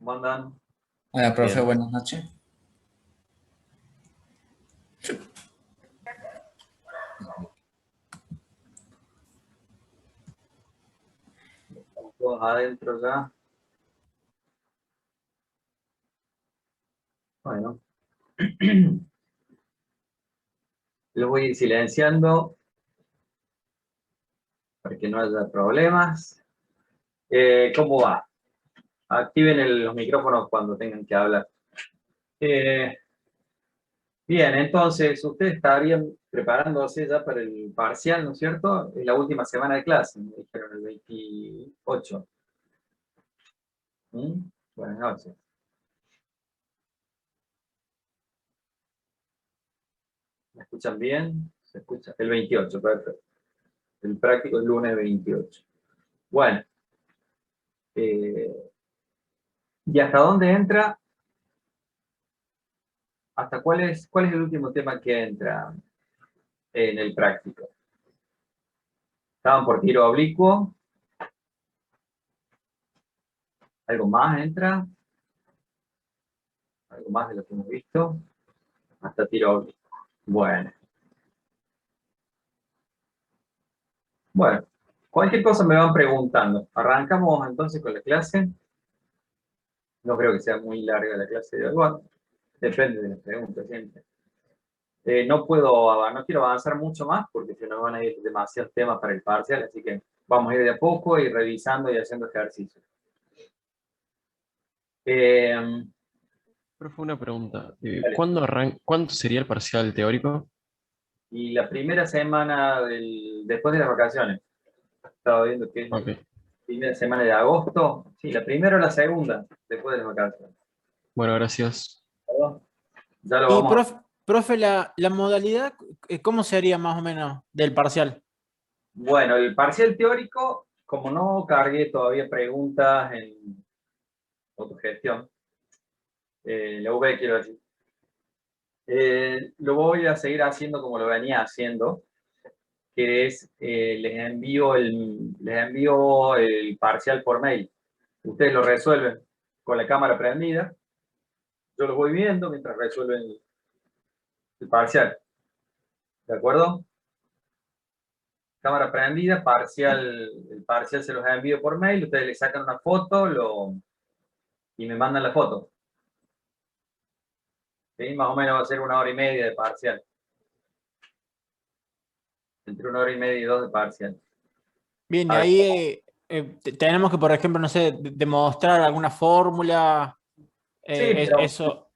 ¿Cómo andan? Hola, profe, Bien. buenas noches. Estamos todos adentro ya. Bueno, los voy a ir silenciando para que no haya problemas. ¿Cómo va? Activen los micrófonos cuando tengan que hablar. Eh, Bien, entonces ustedes estarían preparándose ya para el parcial, ¿no es cierto? Es la última semana de clase, me dijeron el 28. ¿Mm? Buenas noches. ¿Me escuchan bien? ¿Se escucha? El 28, perfecto. El práctico el lunes 28. Bueno, eh, ¿y hasta dónde entra? ¿Hasta cuál es el último tema que entra en el práctico? Estaban por tiro oblicuo. ¿Algo más entra? ¿Algo más de lo que hemos visto? Hasta tiro oblicuo. Bueno, bueno. Cualquier cosa me van preguntando. Arrancamos entonces con la clase. No creo que sea muy larga la clase de hoy. Bueno, depende de las preguntas siempre. No quiero avanzar mucho más porque se nos van a ir demasiados temas para el parcial, así que vamos a ir de a poco y revisando y haciendo ejercicios. Eh, Profe, una pregunta. Dale. ¿Cuándo sería el parcial teórico? Y la primera semana después de las vacaciones, estaba viendo que es la Ok. primera semana de agosto. Sí, la primera o la segunda, después de las vacaciones. Bueno, gracias. ¿Perdón? Ya lo Y, vamos a... profe, la modalidad, ¿cómo sería más o menos del parcial? Bueno, el parcial teórico, como no cargué todavía preguntas en autogestión, la UV quiero decir, lo voy a seguir haciendo como lo venía haciendo, que es, les envío el parcial por mail. Ustedes lo resuelven con la cámara prendida. Yo lo voy viendo mientras resuelven el parcial. ¿De acuerdo? Cámara prendida, el parcial se los envío por mail, ustedes le sacan una foto y me mandan la foto. ¿Sí? Más o menos va a ser 1 hora y media de parcial. Entre 1 hora y media y 2 de parcial. Bien, y A ver, ahí tenemos que, por ejemplo, no sé, demostrar alguna fórmula, sí, pero eso.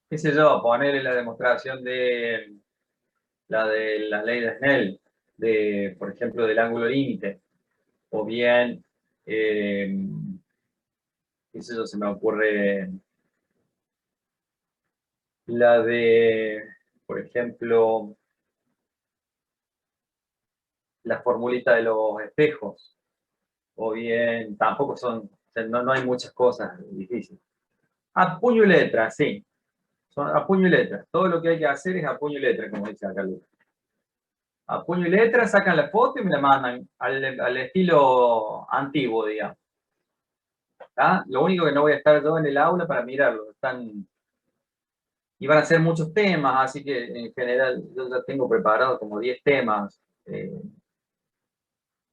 qué sé yo, ponerle la demostración de la ley de Snell, por ejemplo, del ángulo límite, o bien, eh, qué sé yo, se me ocurre la de, por ejemplo, la formulita de los espejos, o bien, tampoco son, o sea, no hay muchas cosas difíciles. A puño y letra, sí, son a puño y letra. Todo lo que hay que hacer es a puño y letra, como dice acá Lucas. A puño y letra, sacan la foto y me la mandan al estilo antiguo, digamos. ¿Tá? Lo único que no voy a estar yo en el aula para mirarlo. Y van a ser muchos temas, así que en general yo ya tengo preparado como 10 temas.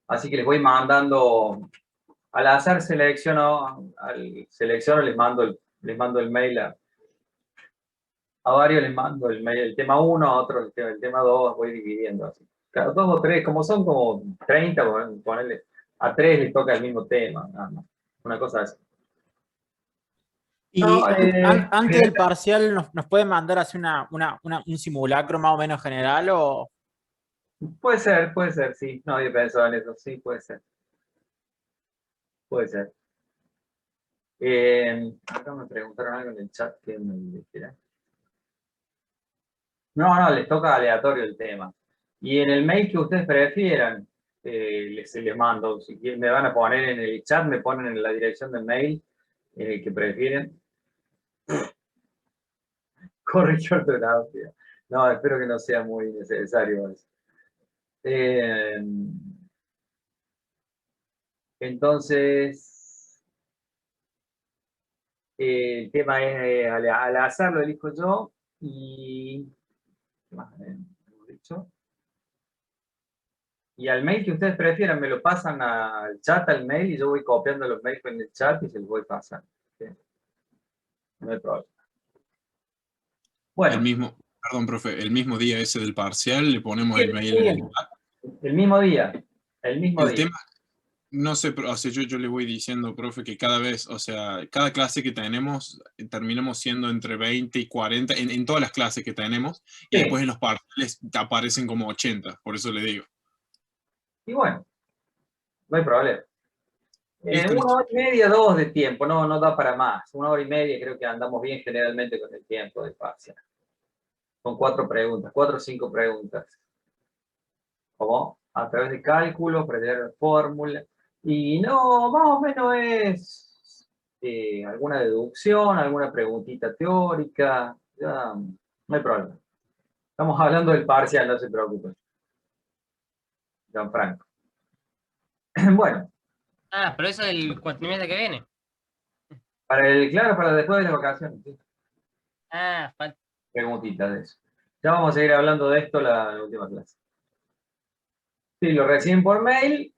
Así que les voy mandando, al azar selecciono, les mando el mail a varios, les mando el mail, el tema uno, a otros el tema 2, voy dividiendo así. Claro, 2 o 3, como son como 30, ponerle, a 3 les toca el mismo tema, nada más. Una cosa así. Y No, antes del parcial, ¿nos puede mandar así un simulacro más o menos general o? puede ser, sí. No había pensado en eso, sí, puede ser. Puede ser. Acá me preguntaron algo en el chat que me dijera. No, les toca aleatorio el tema. Y en el mail que ustedes prefieran, les mando. Si quieren, me van a poner en el chat, me ponen en la dirección del mail que prefieren. Correcto ortografía. No, espero que no sea muy necesario eso. Eh, entonces, El tema es al azar, lo elijo yo. Y ¿qué más hemos dicho? Y al mail que ustedes prefieran, me lo pasan al chat, al mail, y yo voy copiando los mails en el chat y se los voy pasando. ¿Sí? No hay problema. El Bueno, mismo, perdón, profe, el mismo día ese del parcial le ponemos el mail en el chat. el mismo día. El mismo El día. tema, no sé, o sea, yo le voy diciendo, profe, que cada vez, o sea, cada clase que tenemos, terminamos siendo entre 20 y 40, en todas las clases que tenemos, y Sí. después en los parciales aparecen como 80, por eso le digo. Y bueno, no hay problema. Listo, Una listo. hora y media, dos de tiempo, no da para más. Una hora y media creo que andamos bien generalmente con el tiempo de parcial. Con 4 preguntas, 4 o 5 preguntas. Como a través de cálculo, aprender fórmula. Y no, más o menos es alguna deducción, alguna preguntita teórica. Ya, no hay problema. Estamos hablando del parcial, no se preocupen. Gianfranco. Bueno, Ah, pero eso es el cuatrimestre que viene. claro, para después de las vacaciones. ¿Sí? Ah, falta. Preguntitas de eso. Ya vamos a seguir hablando de esto la última clase. Si lo reciben por mail,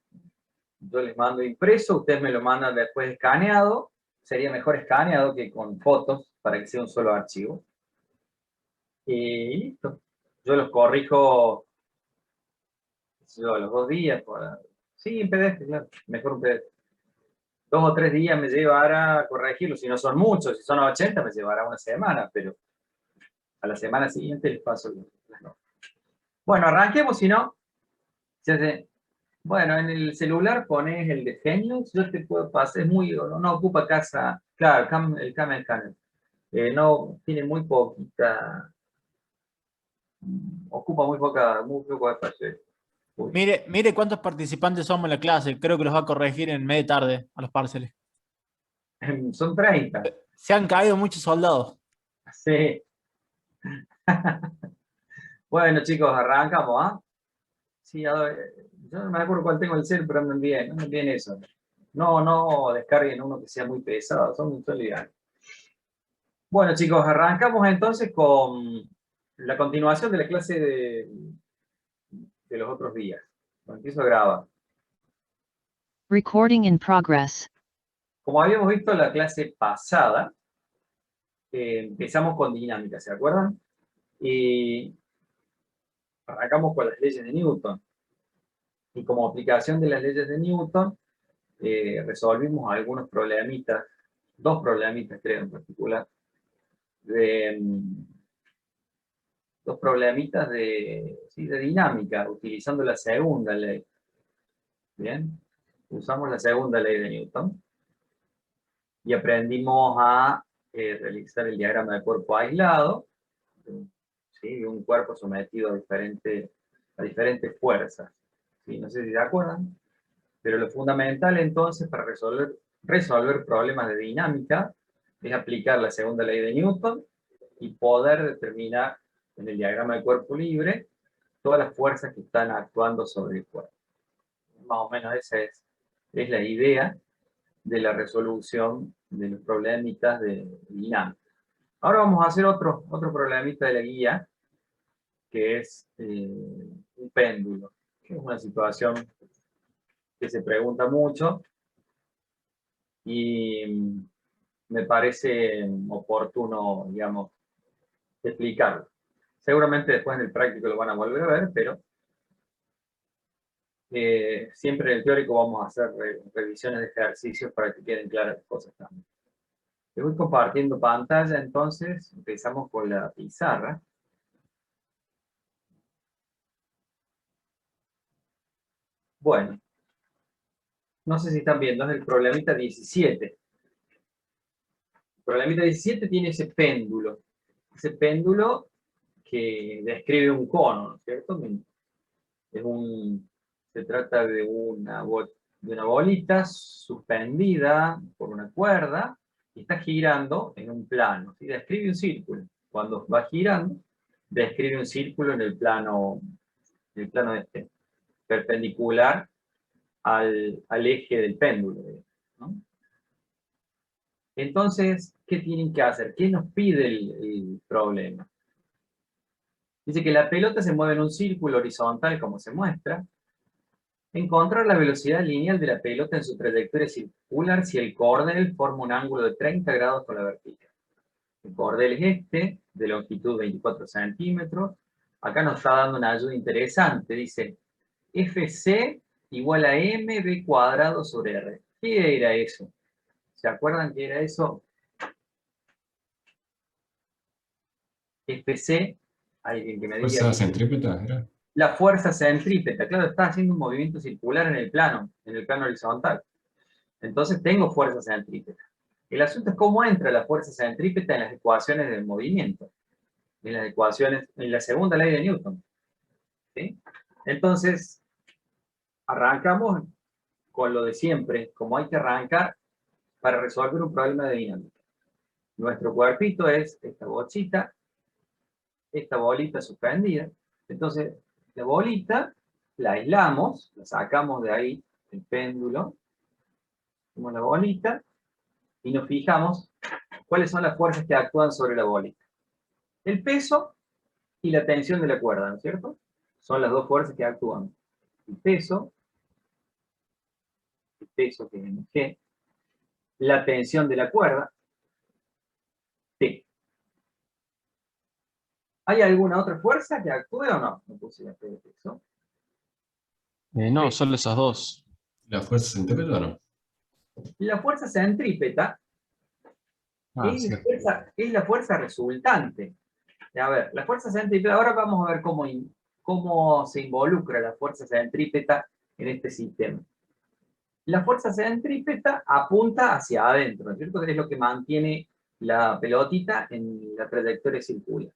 yo les mando impreso, ustedes me lo mandan después escaneado. Sería mejor escaneado que con fotos para que sea un solo archivo. Y listo. Yo los corrijo a los 2 días. Sí, en PDF, claro. Mejor un PDF. 2 o 3 días me llevará corregirlo. Si no son muchos, si son 80, me llevará una semana, pero a la semana siguiente les paso las notas. Bueno, arranquemos, si no. Bueno, en el celular pones el de Genius, yo te puedo pasar, es muy, no ocupa casa, claro, el Camel Scanner, no, tiene muy poquita, ocupa muy poco espacio. Uy. Mire cuántos participantes somos en la clase. Creo que los va a corregir en media tarde a los parciales. Son 30. Se han caído muchos soldados. Sí. Bueno, chicos, arrancamos, ¿ah? Sí, a ver, yo no me acuerdo cuál tengo el cel, pero andan bien eso. No descarguen uno que sea muy pesado, son livianos. Bueno, chicos, arrancamos entonces con la continuación de la clase de los otros días. Lo empiezo a grabar. Recording in progress. Como habíamos visto en la clase pasada, empezamos con dinámica, ¿se acuerdan? Y arrancamos con las leyes de Newton. Y como aplicación de las leyes de Newton, resolvimos algunos problemitas, 2 problemitas creo en particular, de, 2 problemitas de dinámica, utilizando la segunda ley. Bien, usamos la segunda ley de Newton y aprendimos a realizar el diagrama de cuerpo aislado, ¿sí? De un cuerpo sometido a diferentes fuerzas. ¿Sí? No sé si se acuerdan, pero lo fundamental entonces para resolver problemas de dinámica es aplicar la segunda ley de Newton y poder determinar en el diagrama de cuerpo libre todas las fuerzas que están actuando sobre el cuerpo. Más o menos esa es la idea de la resolución de los problemitas de dinámica. Ahora vamos a hacer otro problemita de la guía, que es un péndulo, que es una situación que se pregunta mucho y me parece oportuno, digamos, explicarlo. Seguramente después en el práctico lo van a volver a ver, pero siempre en el teórico vamos a hacer revisiones de ejercicios para que queden claras las cosas también. Les voy compartiendo pantalla, entonces empezamos con la pizarra. Bueno, no sé si están viendo, es el problemita 17. El problemita 17 tiene ese péndulo que describe un cono, ¿no es cierto? Se trata de una bolita suspendida por una cuerda y está girando en un plano. ¿Sí? Describe un círculo. Cuando va girando, describe un círculo en el plano perpendicular al eje del péndulo, ¿no? Entonces, ¿qué tienen que hacer? ¿Qué nos pide el problema? Dice que la pelota se mueve en un círculo horizontal, como se muestra. Encontrar la velocidad lineal de la pelota en su trayectoria circular si el cordel forma un ángulo de 30 grados con la vertical. El cordel es este, de longitud 24 centímetros. Acá nos está dando una ayuda interesante. Dice, FC igual a mb cuadrado sobre r. ¿Qué era eso? ¿Se acuerdan qué era eso? FC, alguien que me diga. Fuerza centrípeta, ¿era? La fuerza centrípeta, claro, está haciendo un movimiento circular en el plano horizontal. Entonces tengo fuerza centrípeta. El asunto es cómo entra la fuerza centrípeta en las ecuaciones del movimiento. En las ecuaciones, en la segunda ley de Newton. ¿Sí? Entonces, arrancamos con lo de siempre, como hay que arrancar para resolver un problema de dinámica. Nuestro cuerpito es esta bochita, esta bolita suspendida. Entonces, la bolita la aislamos, la sacamos de ahí, el péndulo, como la bolita, y nos fijamos cuáles son las fuerzas que actúan sobre la bolita. El peso y la tensión de la cuerda, ¿no es cierto? Son las dos fuerzas que actúan. El peso que es mg, la tensión de la cuerda, T. ¿Hay alguna otra fuerza que actúe o no? No puse la T de peso. No, solo esas dos. ¿La fuerza centrípeta o no? La fuerza centrípeta Ah, es, sí. es la fuerza resultante. A ver, la fuerza centrípeta, ahora vamos a ver cómo se involucra la fuerza centrípeta en este sistema. La fuerza centrípeta apunta hacia adentro, ¿no es cierto? Es lo que mantiene la pelotita en la trayectoria circular.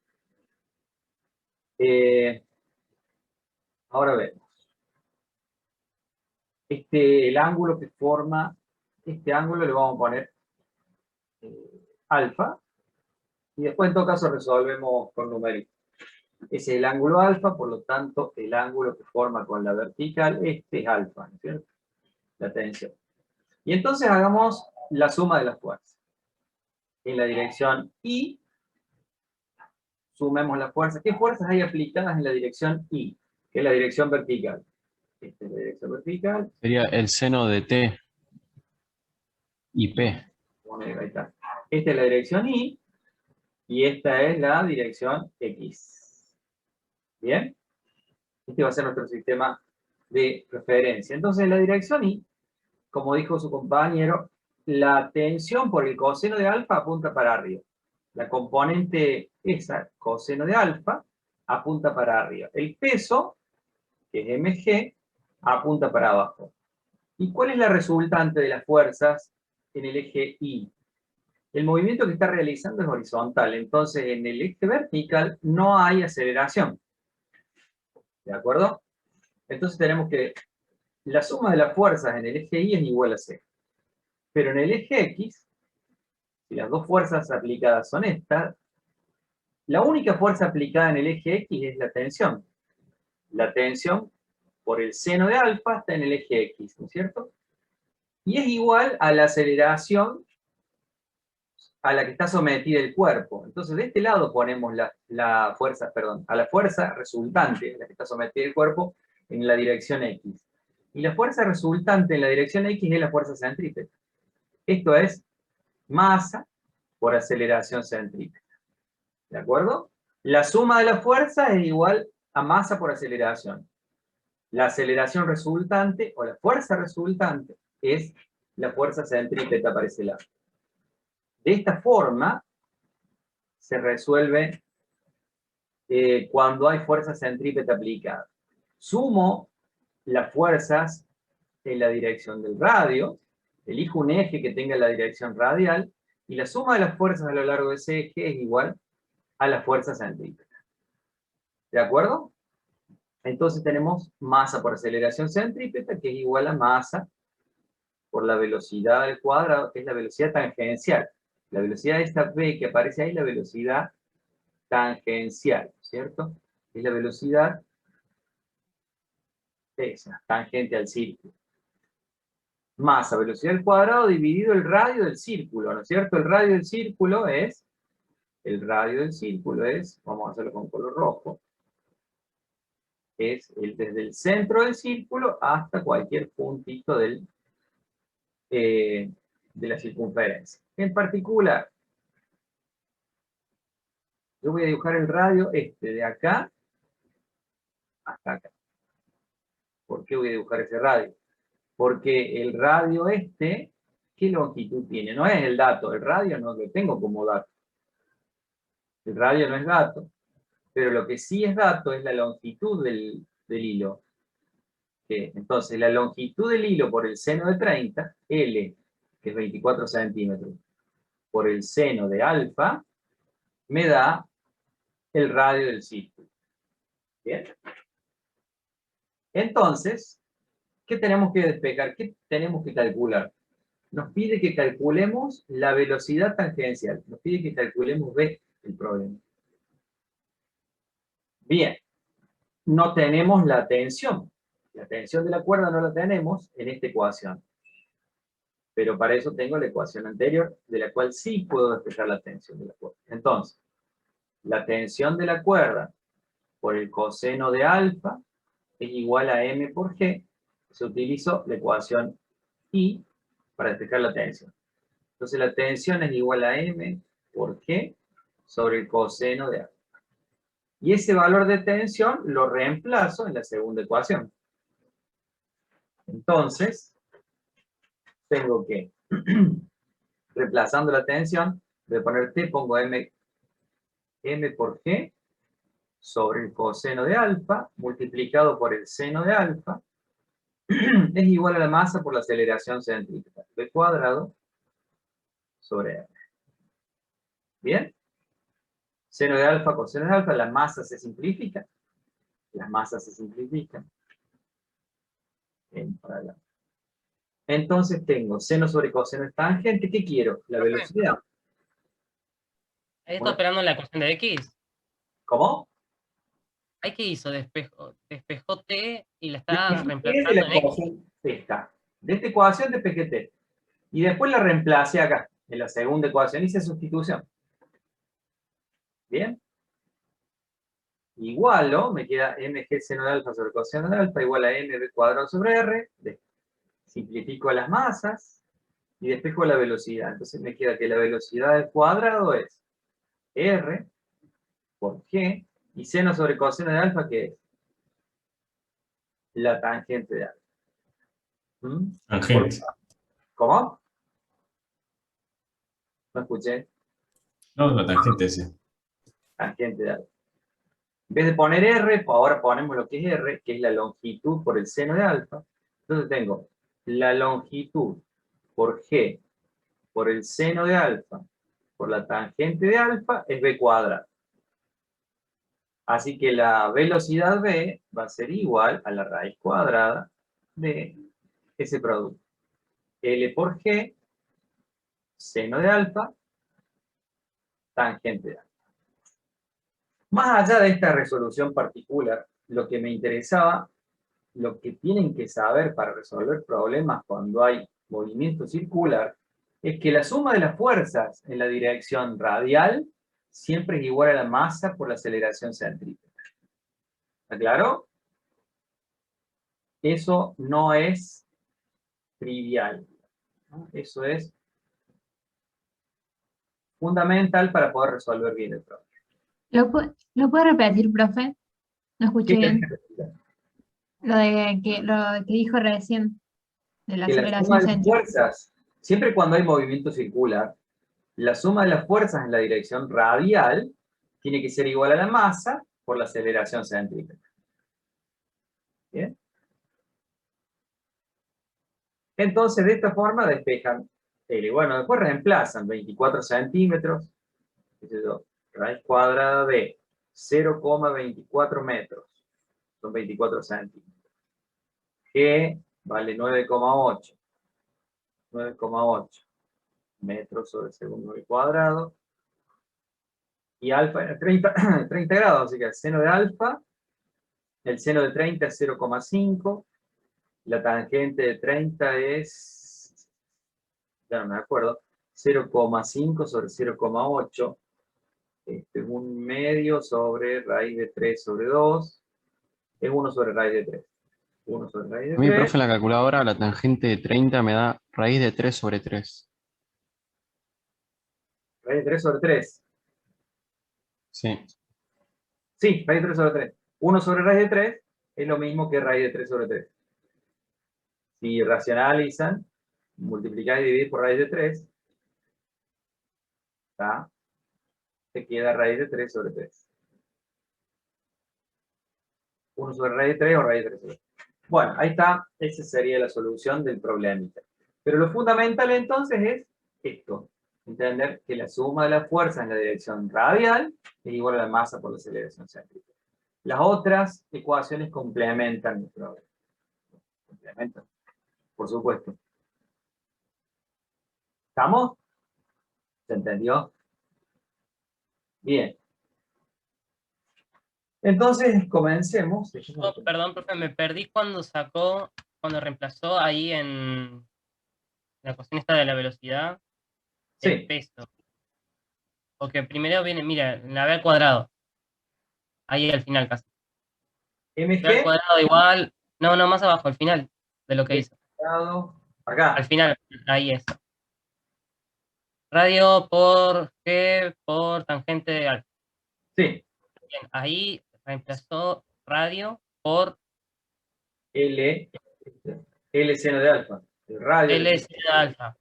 Ahora vemos. El ángulo que forma, este ángulo le vamos a poner alfa, y después en todo caso resolvemos con numeritos. Ese es el ángulo alfa, por lo tanto el ángulo que forma con la vertical, este es alfa, ¿no es cierto? La tensión. Y entonces hagamos la suma de las fuerzas. En la dirección I, sumemos las fuerzas. ¿Qué fuerzas hay aplicadas en la dirección I? Que es la dirección vertical. Esta es la dirección vertical. Sería el seno de T y P. Ahí está. Esta es la dirección I y esta es la dirección X. ¿Bien? Este va a ser nuestro sistema de referencia. Entonces, en la dirección I, como dijo su compañero, la tensión por el coseno de alfa apunta para arriba. La componente esa, coseno de alfa, apunta para arriba. El peso, que es mg, apunta para abajo. ¿Y cuál es la resultante de las fuerzas en el eje Y? El movimiento que está realizando es horizontal, entonces en el eje vertical no hay aceleración. ¿De acuerdo? Entonces tenemos que la suma de las fuerzas en el eje Y es igual a C. Pero en el eje X, si las dos fuerzas aplicadas son estas, la única fuerza aplicada en el eje X es la tensión. La tensión por el seno de alfa está en el eje X, ¿no es cierto? Y es igual a la aceleración a la que está sometida el cuerpo. Entonces, de este lado ponemos la fuerza, perdón, a la fuerza resultante, a la que está sometida el cuerpo, en la dirección X. Y la fuerza resultante en la dirección X es la fuerza centrípeta. Esto es masa por aceleración centrípeta. ¿De acuerdo? La suma de la fuerza es igual a masa por aceleración. La aceleración resultante, o la fuerza resultante, es la fuerza centrípeta para ese lado. De esta forma, se resuelve cuando hay fuerza centrípeta aplicada. Sumo las fuerzas en la dirección del radio, elijo un eje que tenga la dirección radial, y la suma de las fuerzas a lo largo de ese eje es igual a la fuerza centrípeta. ¿De acuerdo? Entonces tenemos masa por aceleración centrípeta, que es igual a masa por la velocidad al cuadrado, que es la velocidad tangencial. La velocidad de esta V que aparece ahí es la velocidad tangencial, ¿cierto? Es la velocidad esa, tangente al círculo. masa, velocidad al cuadrado dividido el radio del círculo, ¿no es cierto? El radio del círculo es, vamos a hacerlo con color rojo, es desde el centro del círculo hasta cualquier puntito de la circunferencia. En particular, yo voy a dibujar el radio de acá hasta acá. ¿Por qué voy a dibujar ese radio? Porque el radio ¿qué longitud tiene? No es el dato, el radio no lo tengo como dato. El radio no es dato, pero lo que sí es dato es la longitud del hilo. Entonces, la longitud del hilo por el seno de 30, L, que es 24 centímetros, por el seno de alfa, me da el radio del círculo. ¿Bien? Entonces, ¿qué tenemos que despejar? ¿Qué tenemos que calcular? Nos pide que calculemos la velocidad tangencial. Nos pide que calculemos B, el problema. Bien. No tenemos la tensión. La tensión de la cuerda no la tenemos en esta ecuación. Pero para eso tengo la ecuación anterior, de la cual sí puedo despejar la tensión de la cuerda. Entonces, la tensión de la cuerda por el coseno de alfa es igual a m por g. Se utilizó la ecuación I para despejar la tensión. Entonces la tensión es igual a m por g sobre el coseno de alfa. Y ese valor de tensión lo reemplazo en la segunda ecuación. Entonces, tengo que, reemplazando la tensión, voy a poner t, pongo m por g sobre el coseno de alfa, multiplicado por el seno de alfa, es igual a la masa por la aceleración centrípeta, b cuadrado sobre r. ¿Bien? Seno de alfa, coseno de alfa, la masa se simplifica. Las masas se simplifican. Entonces tengo seno sobre coseno es tangente. ¿Qué quiero? La velocidad. Ahí está esperando la ecuación de X. ¿Cómo? ¿Ahí qué hizo? Despejó T y la está De reemplazando la en X. ecuación esta. De esta ecuación despejé T. Y después la reemplacé acá, en la segunda ecuación, hice sustitución. ¿Bien? Igualo, me queda mg seno de alfa sobre coseno de alfa igual a mb cuadrado sobre r. Simplifico las masas y despejo la velocidad. Entonces me queda que la velocidad del cuadrado es r por g, y seno sobre coseno de alfa, ¿qué es? La tangente de alfa. Tangente. ¿Cómo? No escuché. No, la tangente ese. Tangente de alfa. En vez de poner r, ahora ponemos lo que es r, que es la longitud por el seno de alfa. Entonces tengo la longitud por g por el seno de alfa por la tangente de alfa es b cuadrado. Así que la velocidad b va a ser igual a la raíz cuadrada de ese producto. L por g, seno de alfa, tangente de alfa. Más allá de esta resolución particular, lo que me interesaba, lo que tienen que saber para resolver problemas cuando hay movimiento circular, es que la suma de las fuerzas en la dirección radial siempre es igual a la masa por la aceleración centrípeta. ¿Está claro? Eso no es trivial, ¿no? Eso es fundamental para poder resolver bien el problema. ¿Lo puede repetir, profe? No escuché ¿Qué bien. querés decir? Lo que dijo recién, de la Que la suma aceleración de las centrípeta. fuerzas, siempre cuando hay movimiento circular, la suma de las fuerzas en la dirección radial tiene que ser igual a la masa por la aceleración centrípeta. ¿Bien? Entonces, de esta forma despejan L. Bueno, después reemplazan 24 centímetros, raíz cuadrada de 0,24 metros. Son 24 centímetros. G vale 9,8. 9,8 metros sobre segundo al cuadrado. Y alfa es 30 grados, así que el seno de alfa, el seno de 30 es 0,5. La tangente de 30 es ya no me acuerdo, 0,5 sobre 0,8, un medio sobre raíz de 3 sobre 2, es 1 sobre raíz de 3. 1 sobre raíz de A mí, 3, profe, en la calculadora la tangente de 30 me da raíz de 3 sobre 3. raíz de 3 sobre 3. Sí. Sí, raíz de 3 sobre 3. 1 sobre raíz de 3 es lo mismo que raíz de 3 sobre 3. Si racionalizan, multiplicar y dividir por raíz de 3, ¿está? Se queda raíz de 3 sobre 3. 1 sobre raíz de 3 o raíz de 3 sobre 3. Bueno, ahí está. Esa sería la solución del problemita. Pero lo fundamental entonces es esto. Entender que la suma de las fuerzas en la dirección radial es igual a la masa por la aceleración céntrica. Las otras ecuaciones complementan el problema. Complementan, por supuesto. ¿Estamos? ¿Se entendió? Bien. Entonces, comencemos. Perdón, profe, me perdí cuando reemplazó ahí en la cuestión esta de la velocidad, el Sí. peso. Porque primero viene, mira, la B al cuadrado. Ahí al final casi. B al MG, cuadrado igual. No, más abajo, al final de lo que hizo. acá. Al final, ahí es. Radio por G por tangente de alfa. Sí. Bien, ahí reemplazó radio por L seno de alfa. El radio L es de alfa.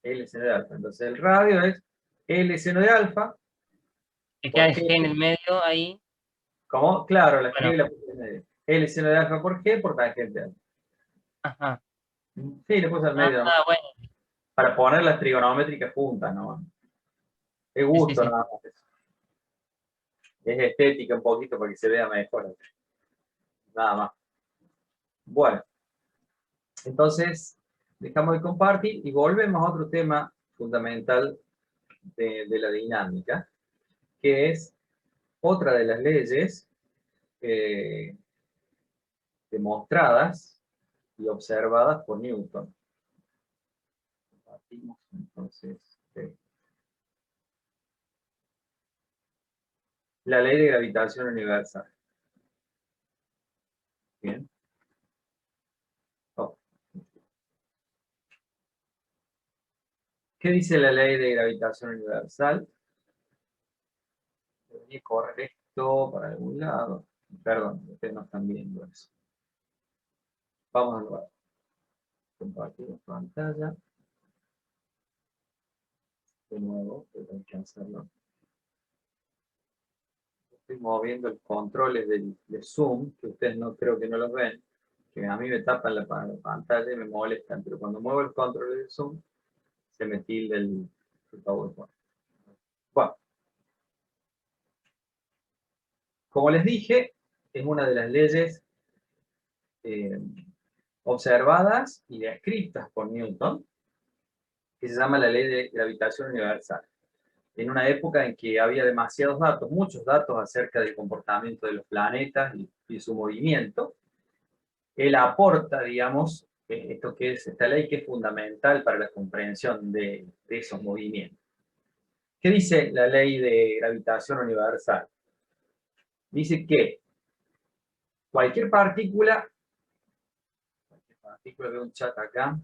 L seno de alfa. Entonces el radio es L seno de alfa. Que queda el ¿Por G qué? en el medio ahí. ¿Cómo? Claro, la Bueno. G la puse en medio. L seno de alfa por G por tangente alfa. Ajá. Sí, le puse al medio. ¿no? Bueno. Para poner las trigonométricas juntas, ¿no? Es gusto, Sí. nada más. Es estética un poquito para que se vea mejor. Nada más. Bueno. Entonces, dejamos de compartir y volvemos a otro tema fundamental de la dinámica, que es otra de las leyes demostradas y observadas por Newton. Compartimos entonces la ley de gravitación universal. Bien. Oh. ¿Qué dice la ley de gravitación universal? Debería correr esto para algún lado. Perdón, ustedes no están viendo eso. Vamos a nuevo. Compartimos pantalla. De nuevo, tengo que hacerlo. Estoy moviendo los controles de Zoom, que ustedes no creo que no los ven, que a mí me tapan la pantalla y me molestan, pero cuando muevo los controles de Zoom, se me tilda el PowerPoint. Bueno. Como les dije, es una de las leyes observadas y descritas por Newton, que se llama la ley de gravitación universal. En una época en que había demasiados datos, muchos datos acerca del comportamiento de los planetas y su movimiento, él aporta, digamos, esta ley que es fundamental para la comprensión de esos movimientos. ¿Qué dice la ley de gravitación universal? Dice que cualquier partícula, veo un chat acá.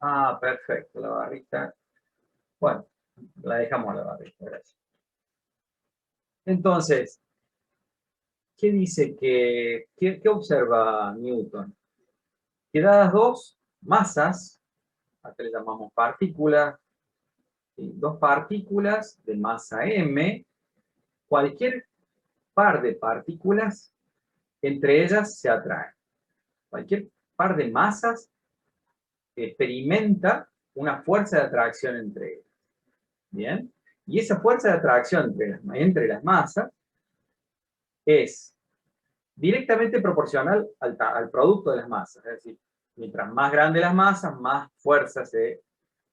Ah, perfecto, la barrita. Bueno, la dejamos a la barrita, gracias. Entonces, ¿qué dice qué observa Newton? Que dadas dos masas, acá le llamamos partículas, dos partículas de masa m, cualquier par de partículas, entre ellas se atraen. Cualquier par de masas experimenta una fuerza de atracción entre ellas. ¿Bien? Y esa fuerza de atracción entre las masas es directamente proporcional al producto de las masas. Es decir, mientras más grandes las masas, más fuerza se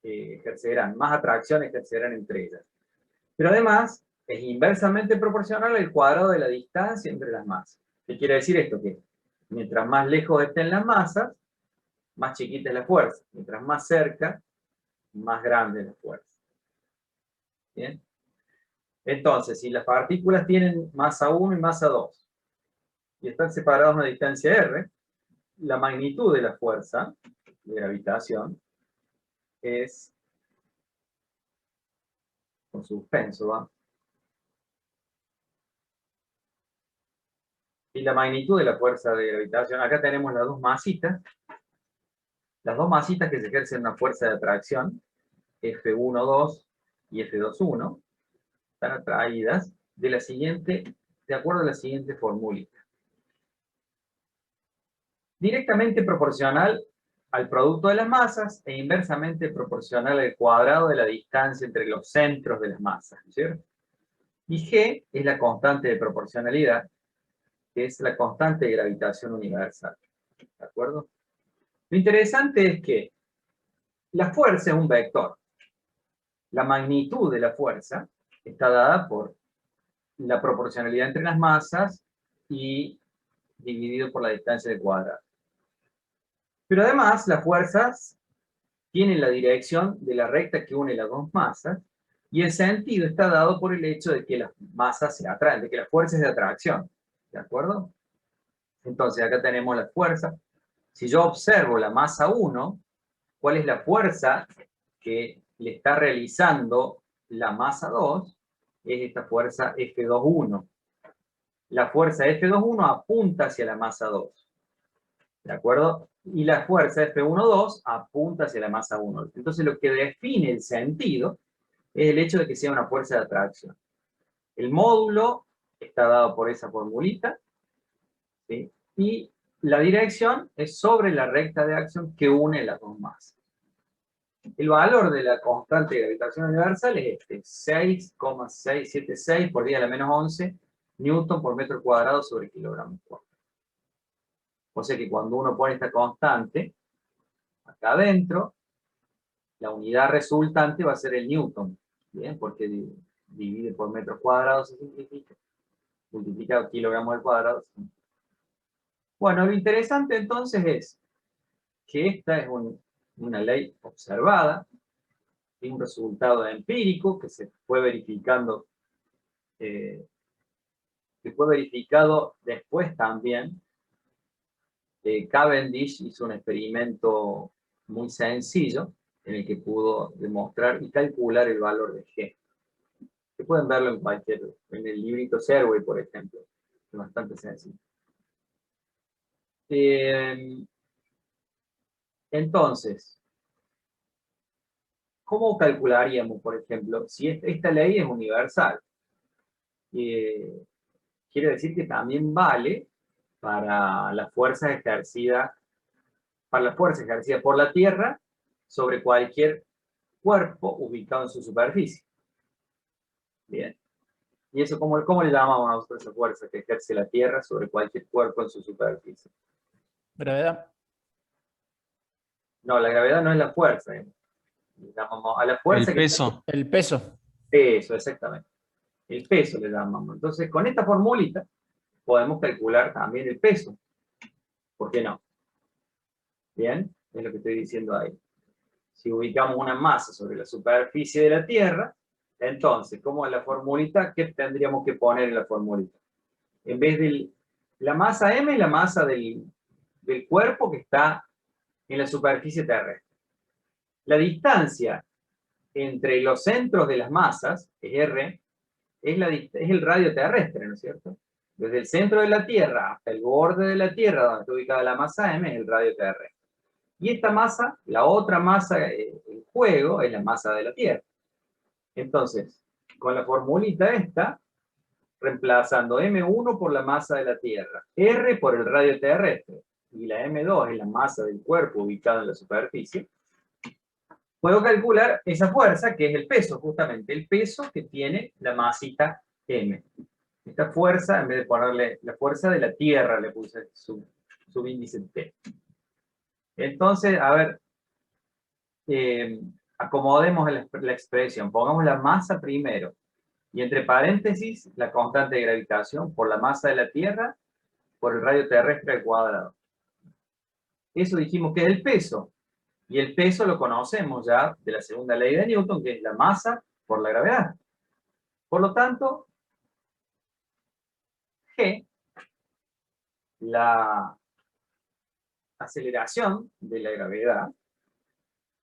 ejercerán, más atracción ejercerán entre ellas. Pero además, es inversamente proporcional al cuadrado de la distancia entre las masas. ¿Qué quiere decir esto? Que mientras más lejos estén las masas, más chiquita es la fuerza. Mientras más cerca, más grande es la fuerza. ¿Bien? Entonces, si las partículas tienen masa 1 y masa 2, y están separadas a una distancia r, la magnitud de la fuerza de gravitación es, con suspenso, ¿va? Y la magnitud de la fuerza de gravitación, acá tenemos las dos masitas que se ejercen una fuerza de atracción, F1,2 y F2,1, están atraídas de acuerdo a la siguiente formulita. Directamente proporcional al producto de las masas e inversamente proporcional al cuadrado de la distancia entre los centros de las masas, ¿cierto? Y G es la constante de proporcionalidad, que es la constante de gravitación universal. ¿De acuerdo? Lo interesante es que la fuerza es un vector. La magnitud de la fuerza está dada por la proporcionalidad entre las masas y dividido por la distancia del cuadrado. Pero además, las fuerzas tienen la dirección de la recta que une las dos masas, y el sentido está dado por el hecho de que las masas se atraen, de que la fuerza es de atracción. ¿De acuerdo? Entonces, acá tenemos la fuerza. Si yo observo la masa 1, ¿cuál es la fuerza que le está realizando la masa 2? Es esta fuerza F2,1. La fuerza F2,1 apunta hacia la masa 2. ¿De acuerdo? Y la fuerza F1,2 apunta hacia la masa 1. Entonces lo que define el sentido es el hecho de que sea una fuerza de atracción. El módulo está dado por esa formulita, ¿sí? Y la dirección es sobre la recta de acción que une las dos masas. El valor de la constante de gravitación universal es este, 6,676 por 10 a la menos 11 newton por metro cuadrado sobre kilogramo cuadrado. O sea que cuando uno pone esta constante acá adentro, la unidad resultante va a ser el newton, ¿bien? Porque divide por metros cuadrados se simplifica, multiplica kilogramos al cuadrado. Bueno, lo interesante entonces es que esta es una ley observada, y un resultado empírico que se fue verificando, que fue verificado después también. Cavendish hizo un experimento muy sencillo en el que pudo demostrar y calcular el valor de G. Que pueden verlo en el librito Serway, por ejemplo. Es bastante sencillo. Entonces, ¿cómo calcularíamos, por ejemplo, si esta ley es universal? Quiere decir que también vale para la fuerza ejercida por la Tierra sobre cualquier cuerpo ubicado en su superficie. Bien. ¿Y eso cómo le llamamos a nosotros esa fuerza que ejerce la Tierra sobre cualquier cuerpo en su superficie? Gravedad. No, la gravedad no es la fuerza. Le llamamos a la fuerza El peso. El peso. peso, exactamente. El peso le llamamos. Entonces, con esta formulita podemos calcular también el peso. ¿Por qué no? Bien, es lo que estoy diciendo ahí. Si ubicamos una masa sobre la superficie de la Tierra, entonces, ¿cómo es la formulita? ¿Qué tendríamos que poner en la formulita? En vez de la masa m, es la masa del cuerpo que está en la superficie terrestre. La distancia entre los centros de las masas, que es r, es el radio terrestre, ¿no es cierto? Desde el centro de la Tierra hasta el borde de la Tierra, donde está ubicada la masa m, es el radio terrestre. Y esta masa, la otra masa en juego, es la masa de la Tierra. Entonces, con la formulita esta, reemplazando M1 por la masa de la Tierra, R por el radio terrestre, y la M2 es la masa del cuerpo ubicado en la superficie, puedo calcular esa fuerza, que es el peso, justamente, el peso que tiene la masita M. Esta fuerza, en vez de ponerle la fuerza de la Tierra, le puse su índice T. Entonces, a ver, acomodemos la expresión, pongamos la masa primero, y entre paréntesis, la constante de gravitación por la masa de la Tierra por el radio terrestre al cuadrado. Eso dijimos que es el peso. Y el peso lo conocemos ya de la segunda ley de Newton, que es la masa por la gravedad. Por lo tanto, G, la aceleración de la gravedad,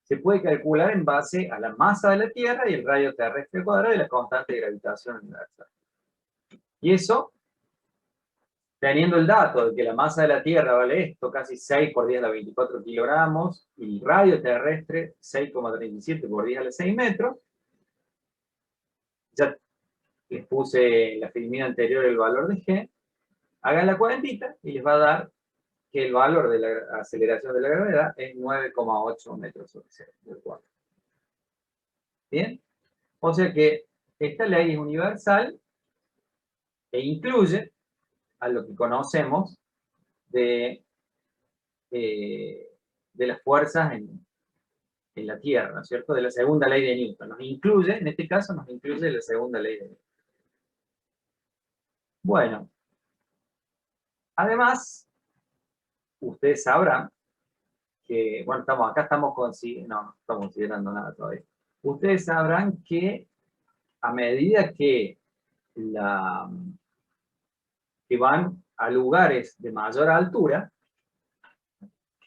se puede calcular en base a la masa de la Tierra y el radio terrestre al cuadrado y la constante de gravitación universal. Y eso, teniendo el dato de que la masa de la Tierra vale esto, casi 6 por 10 a la 24 kilogramos, y el radio terrestre 6,37 por 10 a la 6 metros, ya les puse en la filmina anterior el valor de G, hagan la cuentita y les va a dar que el valor de la aceleración de la gravedad es 9,8 metros sobre 0 del cuadrado. ¿Bien? O sea que esta ley es universal e incluye a lo que conocemos de las fuerzas en la Tierra, ¿no es cierto? De la segunda ley de Newton. Nos incluye, en este caso, nos incluye la segunda ley de Newton. Bueno, además, ustedes sabrán que, bueno, no estamos considerando nada todavía. Ustedes sabrán que a medida que van a lugares de mayor altura,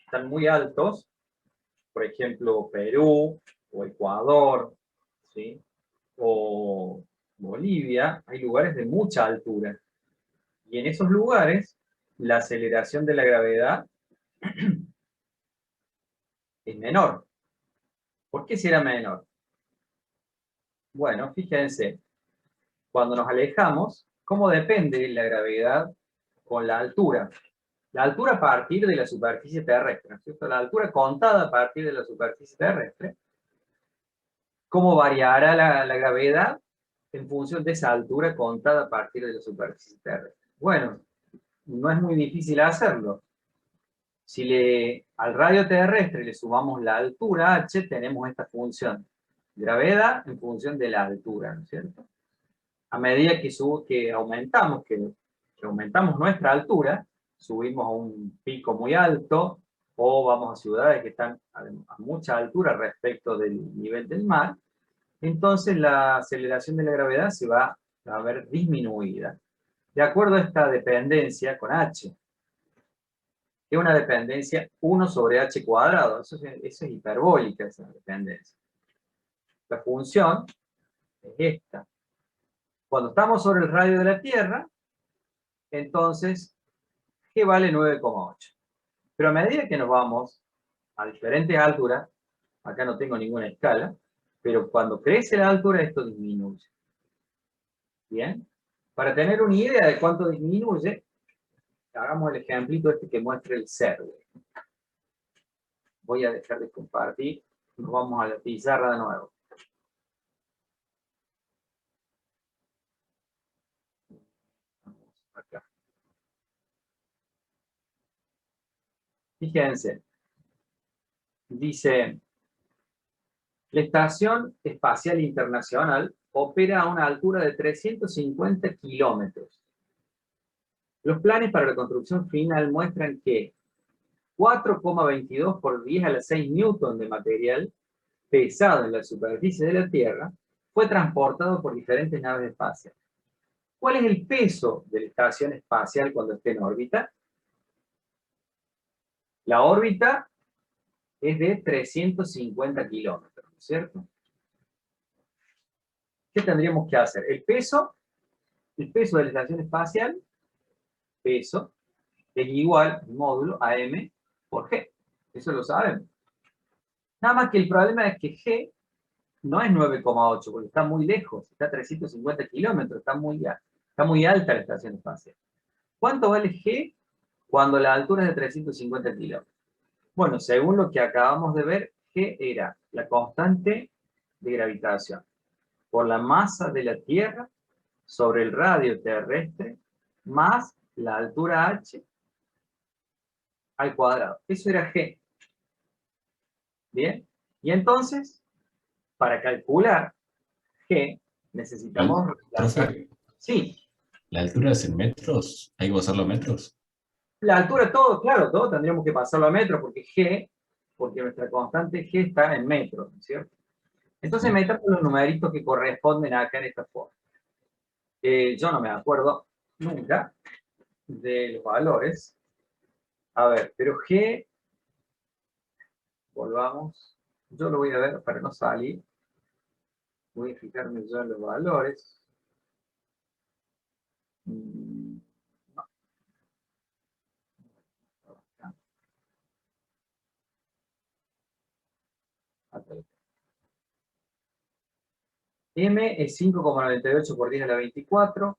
están muy altos, por ejemplo, Perú, o Ecuador, ¿sí? O Bolivia, hay lugares de mucha altura. Y en esos lugares, la aceleración de la gravedad es menor. ¿Por qué será menor? Bueno, fíjense, cuando nos alejamos, ¿cómo depende la gravedad con la altura? La altura a partir de la superficie terrestre, ¿no es cierto? La altura contada a partir de la superficie terrestre. ¿Cómo variará la gravedad en función de esa altura contada a partir de la superficie terrestre? Bueno, no es muy difícil hacerlo. Si al radio terrestre le sumamos la altura h, tenemos esta función. Gravedad en función de la altura, ¿no es cierto? A medida que aumentamos nuestra altura, subimos a un pico muy alto, o vamos a ciudades que están a mucha altura respecto del nivel del mar, entonces la aceleración de la gravedad se va a ver disminuida. De acuerdo a esta dependencia con h, que es una dependencia 1 sobre h cuadrado, eso es hiperbólica esa dependencia. La función es esta. Cuando estamos sobre el radio de la Tierra, entonces G vale 9,8. Pero a medida que nos vamos a diferentes alturas, acá no tengo ninguna escala, pero cuando crece la altura esto disminuye. ¿Bien? Para tener una idea de cuánto disminuye, hagamos el ejemplito este que muestra el CERVE. Voy a dejar de compartir, nos vamos a la pizarra de nuevo. Acá. Fíjense, dice, la Estación Espacial Internacional opera a una altura de 350 kilómetros. Los planes para la construcción final muestran que 4,22 por 10 a la 6 newton de material pesado en la superficie de la Tierra fue transportado por diferentes naves espaciales. ¿Cuál es el peso de la estación espacial cuando esté en órbita? La órbita es de 350 kilómetros, ¿no es cierto? ¿Qué tendríamos que hacer? El peso de la estación espacial, peso, es igual, módulo, a m por g. Eso lo sabemos. Nada más que el problema es que g no es 9,8, porque está muy lejos, está a 350 kilómetros, está muy alta la estación espacial. ¿Cuánto vale g cuando la altura es de 350 kilómetros? Bueno, según lo que acabamos de ver, g era la constante de gravitación por la masa de la Tierra sobre el radio terrestre más la altura h al cuadrado. Eso era g. Bien. Y entonces, para calcular g, necesitamos... Profe, Sí. ¿la altura es en metros? ¿Hay que usar los metros? La altura, todo, claro, todo tendríamos que pasarlo a metros, porque nuestra constante G está en metros, ¿no es cierto? Entonces metamos los numeritos que corresponden acá en esta forma. Yo no me acuerdo nunca de los valores. A ver, pero G, volvamos, yo lo voy a ver para no salir. Voy a fijarme yo en los valores. No. M es 5,98 por 10 a la 24.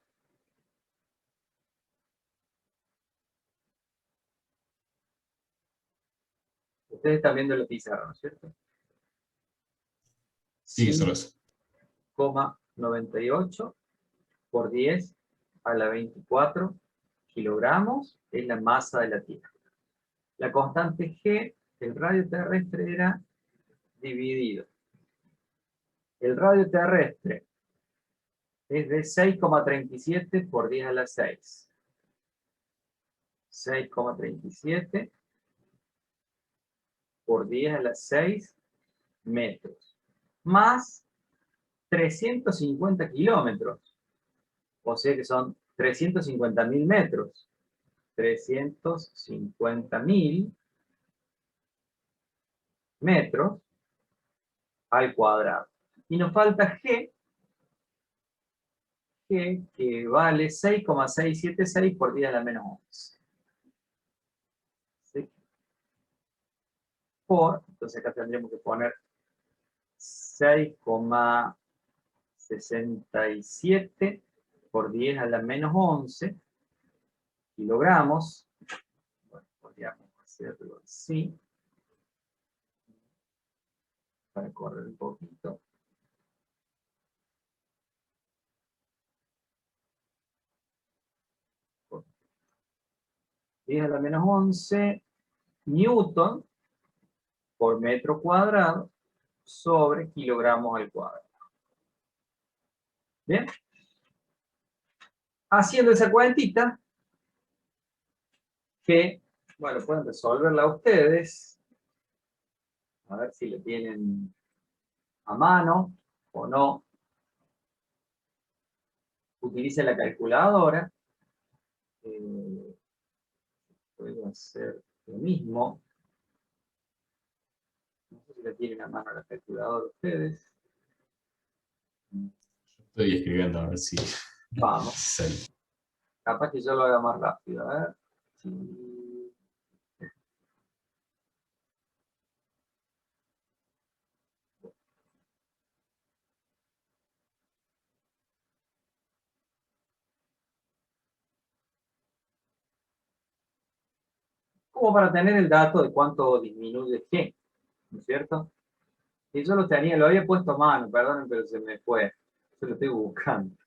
Ustedes están viendo la pizarra, ¿no es cierto? Sí, solo eso. 5,98 por 10 a la 24 kilogramos es la masa de la Tierra. La constante G, el radio terrestre era dividido. El radio terrestre es de 6,37 por 10 a la 6. 6,37 por 10 a la 6 metros. Más 350 kilómetros. O sea que son 350.000 metros. 350.000 metros al cuadrado. Y nos falta G, que vale 6,676 por 10 a la menos 11. ¿Sí? Entonces acá tendríamos que poner 6,67 por 10 a la menos 11 kilogramos. Bueno, podríamos hacerlo así, para correr un poquito. Por 10 a la menos 11 newton por metro cuadrado sobre kilogramos al cuadrado. ¿Bien? Haciendo esa cuentita, que, bueno, pueden resolverla ustedes. A ver si le tienen a mano o no. Utilice la calculadora. Puedo hacer lo mismo. No sé si le tienen a mano la calculadora ustedes. Estoy escribiendo a ver si Vamos. sale. Capaz que yo lo haga más rápido. A ver. Sí. Como para tener el dato de cuánto disminuye G, ¿no es cierto? Y yo lo había puesto a mano, perdonen, pero se me fue. Yo lo estoy buscando.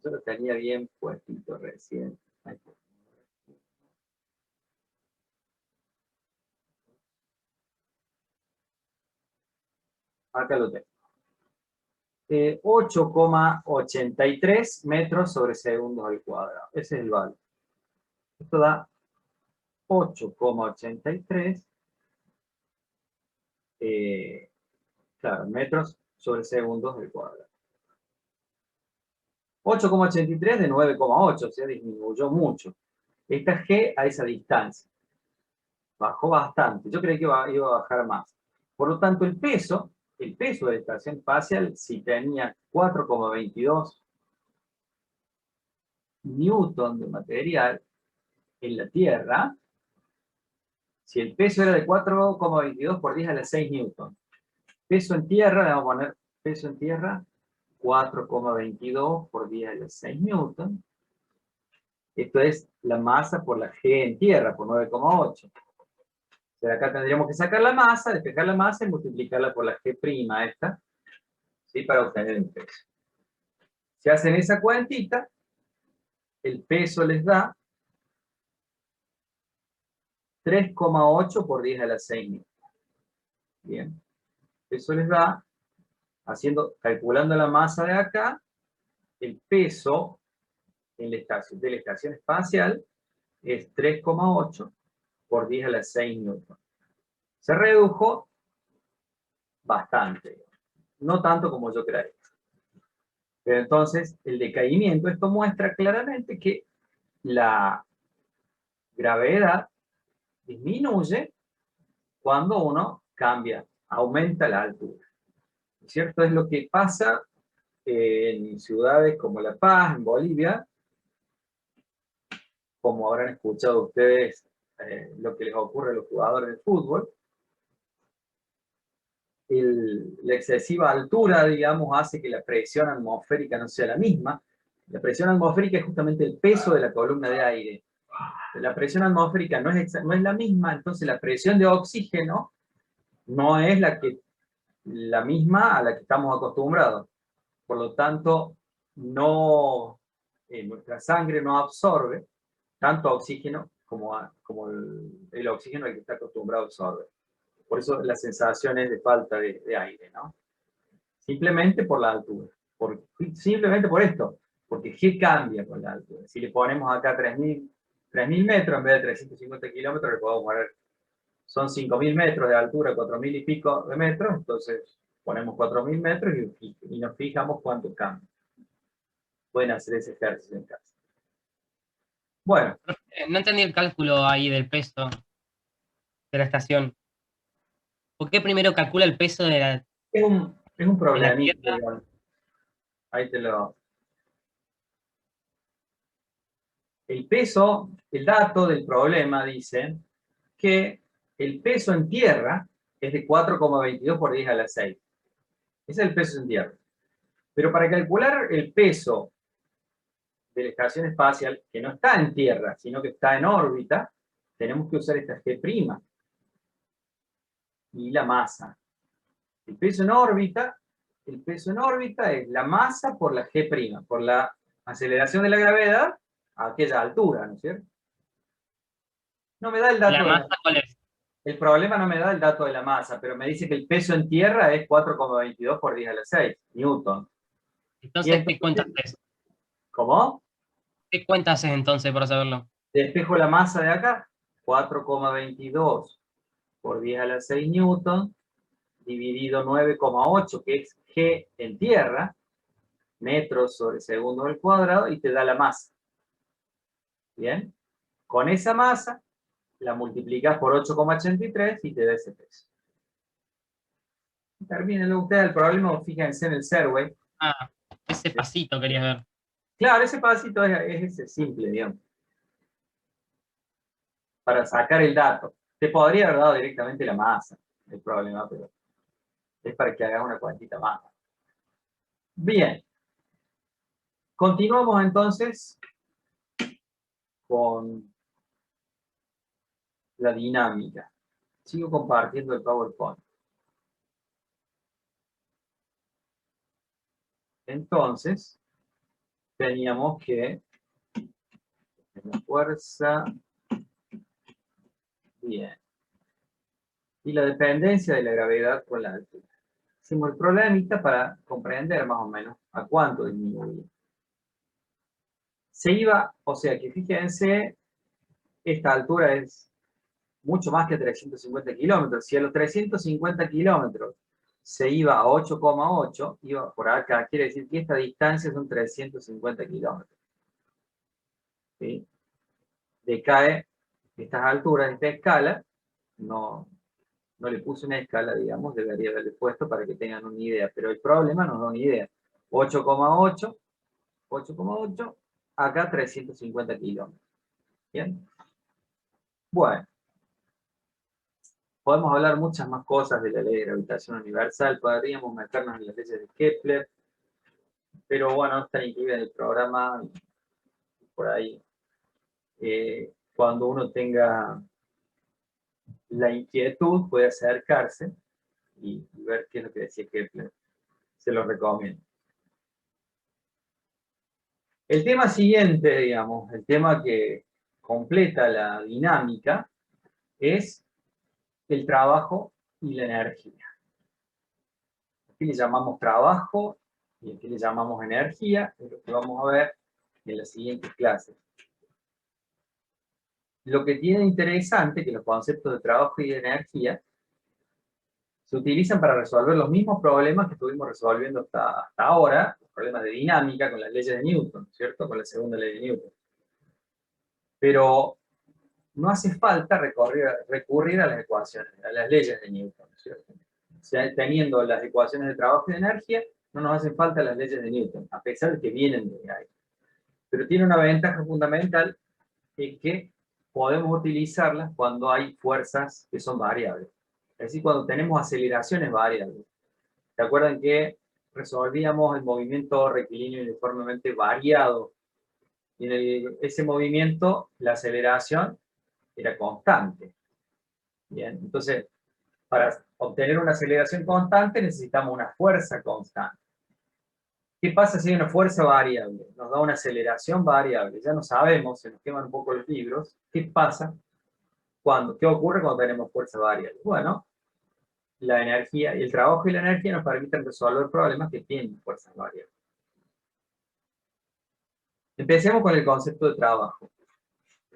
Yo lo tenía bien puestito recién. Ahí está. Acá lo tengo. 8,83 metros sobre segundos al cuadrado. Ese es el valor. Esto da 8,83 claro, metros sobre segundos al cuadrado. 8,83 de 9,8, o sea, disminuyó mucho. Esta G a esa distancia. Bajó bastante. Yo creí que iba a bajar más. Por lo tanto, el peso de la estación espacial, si tenía 4,22 newton de material en la Tierra, si el peso era de 4,22 por 10 a la 6 newton, peso en tierra, le vamos a poner peso en tierra, 4,22 por 10 a la 6 newton. Esto es la masa por la G en tierra, por 9,8. O sea, acá tendríamos que sacar la masa, despejar la masa y multiplicarla por la G' esta, ¿sí? Para obtener el peso. Si hacen esa cuentita, el peso les da 3,8 por 10 a la 6 newton. Bien. Eso les da, calculando la masa de acá, el peso de la estación espacial es 3,8 por 10 a la 6 newton. Se redujo bastante, no tanto como yo creía. Pero entonces, el decaimiento, esto muestra claramente que la gravedad disminuye cuando uno cambia, aumenta la altura. ¿Cierto? Es lo que pasa en ciudades como La Paz, en Bolivia, como habrán escuchado ustedes lo que les ocurre a los jugadores de fútbol. La excesiva altura, digamos, hace que la presión atmosférica no sea la misma. La presión atmosférica es justamente el peso de la columna de aire. La presión atmosférica no es la misma, entonces la presión de oxígeno no es la misma a la que estamos acostumbrados. Por lo tanto, nuestra sangre no absorbe tanto oxígeno como el oxígeno al que está acostumbrado a absorber. Por eso la sensación es de falta de aire, ¿no? Simplemente por la altura. Simplemente por esto. Porque G cambia con la altura. Si le ponemos acá 3.000 metros en vez de 350 kilómetros, le podemos poner, son 5.000 metros de altura, 4.000 y pico de metros, entonces ponemos 4.000 metros y nos fijamos cuánto cambia. Pueden hacer ese ejercicio en casa. Bueno. No entendí el cálculo ahí del peso de la estación. ¿Por qué primero calcula el peso de la... Es un problemita, Tierra? digamos. Ahí te lo... El peso, el dato del problema dice que el peso en tierra es de 4,22 por 10 a la 6. Ese es el peso en tierra. Pero para calcular el peso de la estación espacial, que no está en tierra, sino que está en órbita, tenemos que usar esta G' y la masa. El peso en órbita es la masa por la G', por la aceleración de la gravedad a aquella altura, ¿no es cierto? No me da el dato. ¿La masa cuál es? El problema no me da el dato de la masa, pero me dice que el peso en tierra es 4,22 por 10 a la 6, newton. Entonces, ¿qué cuenta haces? ¿Cómo? ¿Qué cuenta haces entonces para saberlo? Despejo la masa de acá, 4,22 por 10 a la 6 newton, dividido 9,8, que es G en tierra, metros sobre segundo al cuadrado, y te da la masa. ¿Bien? Con esa masa, la multiplicas por 8,83 y te da ese peso. Termínenlo ustedes el problema, fíjense en el Serway. Ah, ese pasito querías ver. Claro, ese pasito es ese simple, digamos. Para sacar el dato. Te podría haber dado directamente la masa, el problema, pero es para que hagas una cuantita más. Bien. Continuamos entonces con la dinámica. Sigo compartiendo el PowerPoint. Entonces, teníamos que la fuerza, bien, y la dependencia de la gravedad con la altura. Hicimos el problemita para comprender más o menos a cuánto disminuye. Se iba, o sea que fíjense, esta altura es mucho más que 350 kilómetros. Si a los 350 kilómetros se iba a 8,8, iba por acá, quiere decir que esta distancia son 350 kilómetros. ¿Sí? Decae estas alturas, esta escala, no le puse una escala, digamos, debería haberle puesto para que tengan una idea, pero el problema nos da una idea. 8,8, acá 350 kilómetros. ¿Bien? Bueno. Podemos hablar muchas más cosas de la ley de gravitación universal, podríamos meternos en las leyes de Kepler, pero bueno, no están incluidas en el programa, por ahí. Cuando uno tenga la inquietud, puede acercarse y ver qué es lo que decía Kepler. Se lo recomiendo. El tema siguiente, digamos, el tema que completa la dinámica, es el trabajo y la energía. Aquí le llamamos trabajo y aquí le llamamos energía, es lo que vamos a ver en las siguientes clases. Lo que tiene interesante es que los conceptos de trabajo y de energía se utilizan para resolver los mismos problemas que estuvimos resolviendo hasta ahora, los problemas de dinámica con las leyes de Newton, ¿cierto? Con la segunda ley de Newton. Pero no hace falta recurrir a las ecuaciones, a las leyes de Newton, ¿cierto? O sea, teniendo las ecuaciones de trabajo y de energía, no nos hacen falta las leyes de Newton, a pesar de que vienen de ahí. Pero tiene una ventaja fundamental, es que podemos utilizarlas cuando hay fuerzas que son variables. Es decir, cuando tenemos aceleraciones variables. ¿Se acuerdan que resolvíamos el movimiento rectilíneo uniformemente variado? Y en ese movimiento, la aceleración era constante. Bien, entonces, para obtener una aceleración constante necesitamos una fuerza constante. ¿Qué pasa si hay una fuerza variable? Nos da una aceleración variable. Ya no sabemos, se nos queman un poco los libros. ¿Qué pasa? ¿Qué ocurre cuando tenemos fuerza variable? Bueno, la energía, el trabajo y la energía nos permiten resolver problemas que tienen fuerzas variables. Empecemos con el concepto de trabajo.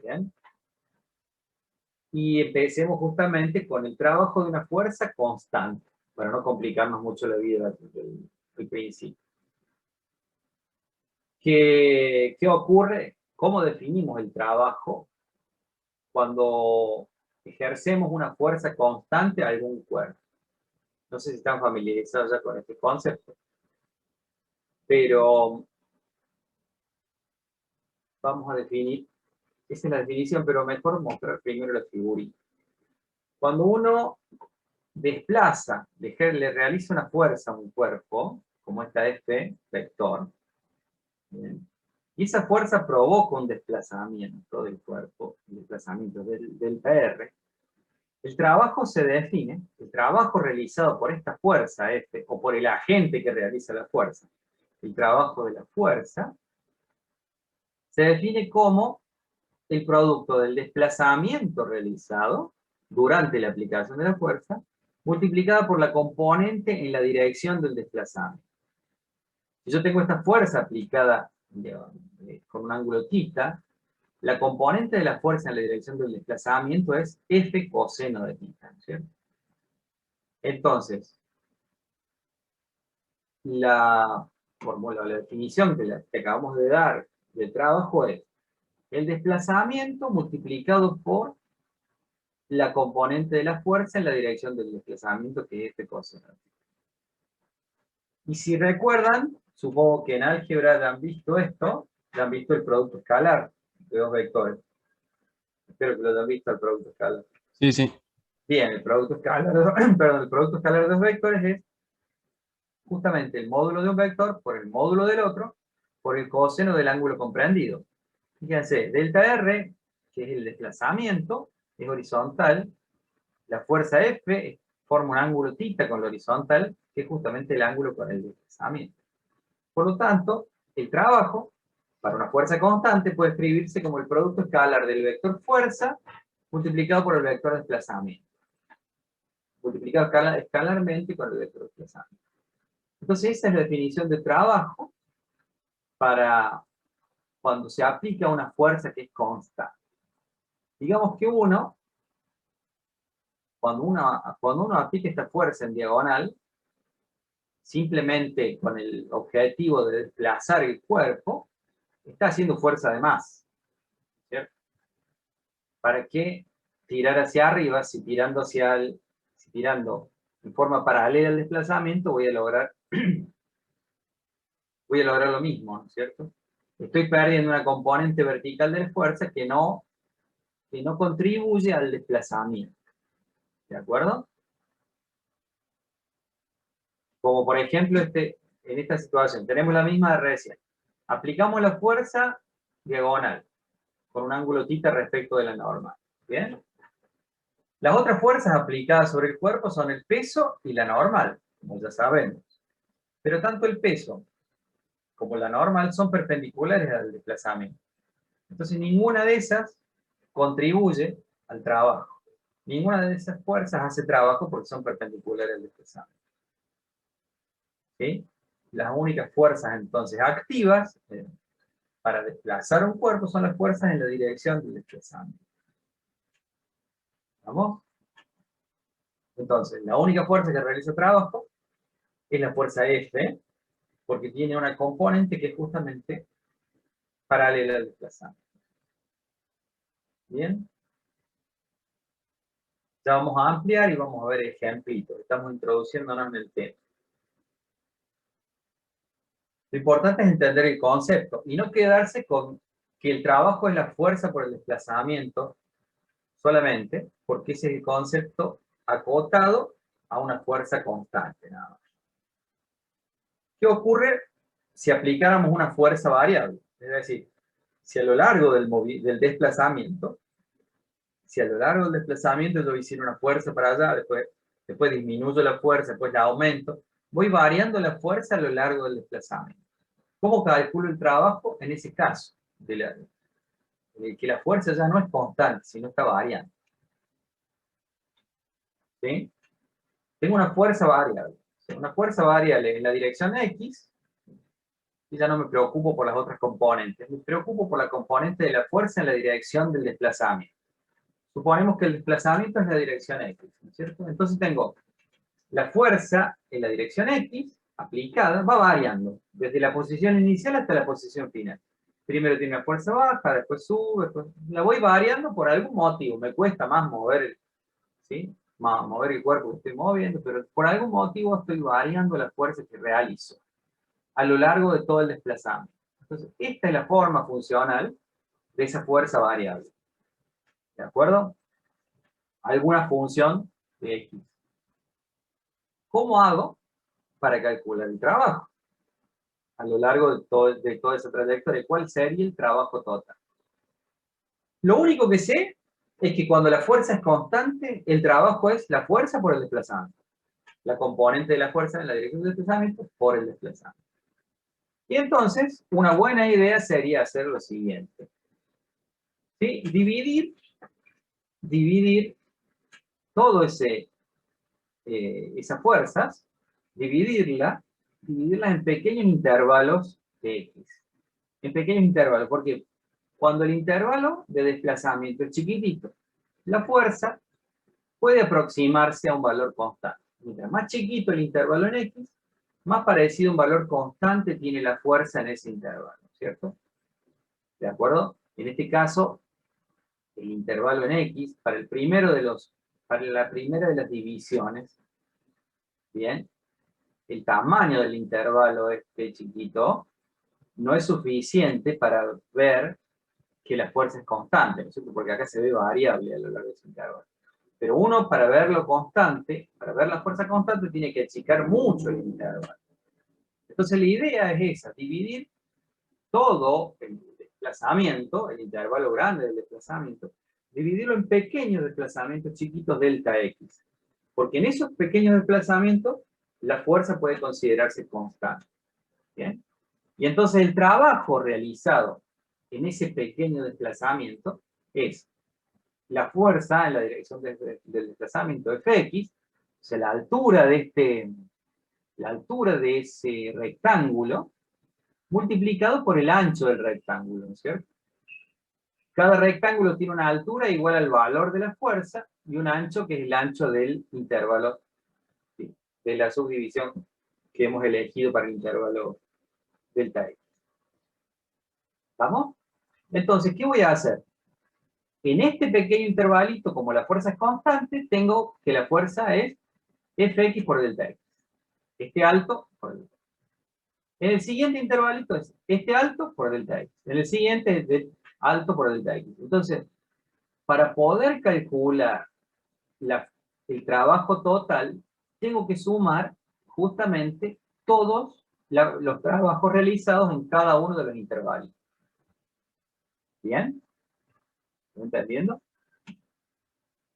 ¿Bien? Y empecemos justamente con el trabajo de una fuerza constante, para no complicarnos mucho la vida del principio. ¿Qué ocurre? ¿Cómo definimos el trabajo cuando ejercemos una fuerza constante a algún cuerpo? No sé si están familiarizados ya con este concepto, pero vamos a definir, esa es la definición, pero mejor mostrar primero la figurita. Cuando uno desplaza, le realiza una fuerza a un cuerpo, como esta F vector, ¿bien? Y esa fuerza provoca un desplazamiento del cuerpo, un desplazamiento del PR. El trabajo se define, el trabajo realizado por esta fuerza F, o por el agente que realiza la fuerza, el trabajo de la fuerza, se define como el producto del desplazamiento realizado durante la aplicación de la fuerza, multiplicada por la componente en la dirección del desplazamiento. Si yo tengo esta fuerza aplicada con un ángulo θ, la componente de la fuerza en la dirección del desplazamiento es F coseno de θ, ¿cierto? Entonces, la fórmula, la definición que acabamos de dar del trabajo es el desplazamiento multiplicado por la componente de la fuerza en la dirección del desplazamiento, que es F coseno. Y si recuerdan, supongo que en álgebra ya han visto esto, ya han visto el producto escalar de dos vectores. Espero que lo hayan visto el producto escalar. Sí, sí. Bien, el producto escalar, perdón, el producto escalar de dos vectores es justamente el módulo de un vector por el módulo del otro por el coseno del ángulo comprendido. Fíjense, delta R, que es el desplazamiento, es horizontal. La fuerza F forma un ángulo θ con la horizontal, que es justamente el ángulo con el desplazamiento. Por lo tanto, el trabajo para una fuerza constante puede escribirse como el producto escalar del vector fuerza multiplicado por el vector desplazamiento. Multiplicado escalarmente con el vector desplazamiento. Entonces esa es la definición de trabajo para cuando se aplica una fuerza que es constante. Digamos que cuando uno aplica esta fuerza en diagonal, simplemente con el objetivo de desplazar el cuerpo, está haciendo fuerza de más, ¿cierto? ¿Para qué tirar hacia arriba si tirando en forma paralela al desplazamiento voy a lograr lo mismo, ¿no es cierto? Estoy perdiendo una componente vertical de la fuerza que no contribuye al desplazamiento. ¿De acuerdo? Como por ejemplo en esta situación, tenemos la misma de recién. Aplicamos la fuerza diagonal, con un ángulo θ respecto de la normal. ¿Bien? Las otras fuerzas aplicadas sobre el cuerpo son el peso y la normal, como ya sabemos. Pero tanto el peso como la normal son perpendiculares al desplazamiento. Entonces ninguna de esas contribuye al trabajo. Ninguna de esas fuerzas hace trabajo porque son perpendiculares al desplazamiento. ¿Sí? Las únicas fuerzas entonces activas para desplazar un cuerpo son las fuerzas en la dirección del desplazamiento. ¿Vamos? Entonces, la única fuerza que realiza trabajo es la fuerza F, porque tiene una componente que es justamente paralela al desplazamiento. ¿Bien? Ya vamos a ampliar y vamos a ver ejemplitos. Estamos introduciéndonos en el tema. Lo importante es entender el concepto y no quedarse con que el trabajo es la fuerza por el desplazamiento solamente, porque ese es el concepto acotado a una fuerza constante, nada más. ¿Qué ocurre si aplicáramos una fuerza variable? Es decir, si a lo largo del desplazamiento, yo hiciera una fuerza para allá, después disminuyo la fuerza, después la aumento, voy variando la fuerza a lo largo del desplazamiento. ¿Cómo calculo el trabajo en ese caso? Que la fuerza ya no es constante, sino está variando. ¿Sí? Tengo una fuerza variable. Una fuerza variable en la dirección X, y ya no me preocupo por las otras componentes. Me preocupo por la componente de la fuerza en la dirección del desplazamiento. Suponemos que el desplazamiento es la dirección X, ¿no es cierto? Entonces tengo la fuerza en la dirección X aplicada, va variando, desde la posición inicial hasta la posición final. Primero tiene una fuerza baja, después sube, después la voy variando por algún motivo. Me cuesta más mover, ¿sí? Mover el cuerpo que estoy moviendo, pero por algún motivo estoy variando la fuerza que realizo a lo largo de todo el desplazamiento. Entonces, esta es la forma funcional de esa fuerza variable. ¿De acuerdo? Alguna función de X. ¿Cómo hago para calcular el trabajo? A lo largo de toda esa trayectoria, ¿cuál sería el trabajo total? Lo único que sé es que cuando la fuerza es constante, el trabajo es la fuerza por el desplazamiento. La componente de la fuerza en la dirección del desplazamiento por el desplazamiento. Y entonces, una buena idea sería hacer lo siguiente. ¿Sí? Dividir todo esas fuerzas, dividirlas en pequeños intervalos de X. En pequeños intervalos, porque cuando el intervalo de desplazamiento es chiquitito, la fuerza puede aproximarse a un valor constante. Mientras más chiquito el intervalo en X, más parecido a un valor constante tiene la fuerza en ese intervalo, ¿cierto? ¿De acuerdo? En este caso, el intervalo en X, para la primera de las divisiones, ¿bien? El tamaño del intervalo este chiquito no es suficiente para ver que la fuerza es constante, ¿no es cierto? Porque acá se ve variable a lo largo de ese intervalo. Pero uno, para verlo constante, para ver la fuerza constante, tiene que achicar mucho el intervalo. Entonces la idea es esa, dividir todo el desplazamiento, el intervalo grande del desplazamiento, dividirlo en pequeños desplazamientos chiquitos delta X. Porque en esos pequeños desplazamientos, la fuerza puede considerarse constante. ¿Bien? Y entonces el trabajo realizado en ese pequeño desplazamiento es la fuerza en la dirección del desplazamiento Fx, o sea, la altura de ese rectángulo, multiplicado por el ancho del rectángulo, ¿no es cierto? Cada rectángulo tiene una altura igual al valor de la fuerza y un ancho que es el ancho del intervalo, ¿sí?, de la subdivisión que hemos elegido para el intervalo delta X. ¿Vamos? Entonces, ¿qué voy a hacer? En este pequeño intervalito, como la fuerza es constante, tengo que la fuerza es Fx por delta X. Este alto por delta X. En el siguiente intervalito es este alto por delta X. En el siguiente es de alto por delta X. Entonces, para poder calcular el trabajo total, tengo que sumar justamente todos los trabajos realizados en cada uno de los intervalos. ¿Bien? ¿Están entendiendo?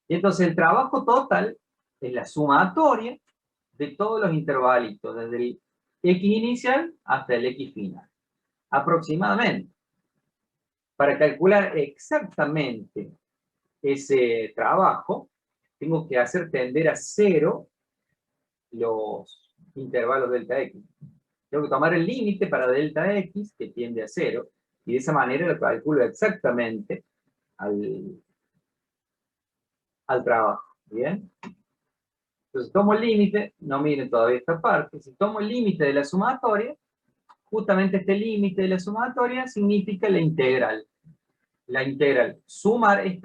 Y entonces el trabajo total es la sumatoria de todos los intervalitos, desde el X inicial hasta el X final. Aproximadamente. Para calcular exactamente ese trabajo, tengo que hacer tender a cero los intervalos delta X. Tengo que tomar el límite para delta X, que tiende a cero, Y de esa manera lo calculo exactamente al trabajo. ¿Bien? Entonces tomo el límite, no miren todavía esta parte, si tomo el límite de la sumatoria, justamente este límite de la sumatoria significa la integral. La integral. Sumar el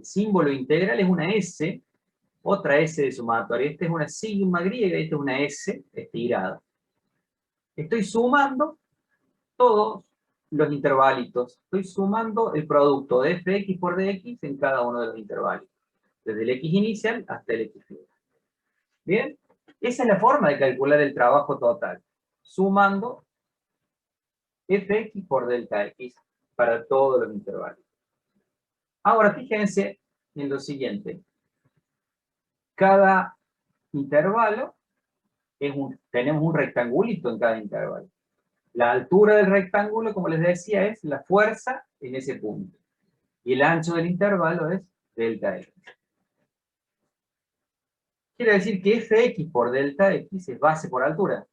símbolo integral es una S, otra S de sumatoria. Esta es una sigma griega y esta es una S estirada. Estoy sumando todos los intervalitos. Estoy sumando el producto de fx por dx en cada uno de los intervalitos. Desde el x inicial hasta el x final. ¿Bien? Esa es la forma de calcular el trabajo total. Sumando fx por delta x para todos los intervalos. Ahora fíjense en lo siguiente. Cada intervalo tenemos un rectangulito en cada intervalo. La altura del rectángulo, como les decía, es la fuerza en ese punto. Y el ancho del intervalo es delta x. Quiere decir que fx por delta x es base por altura.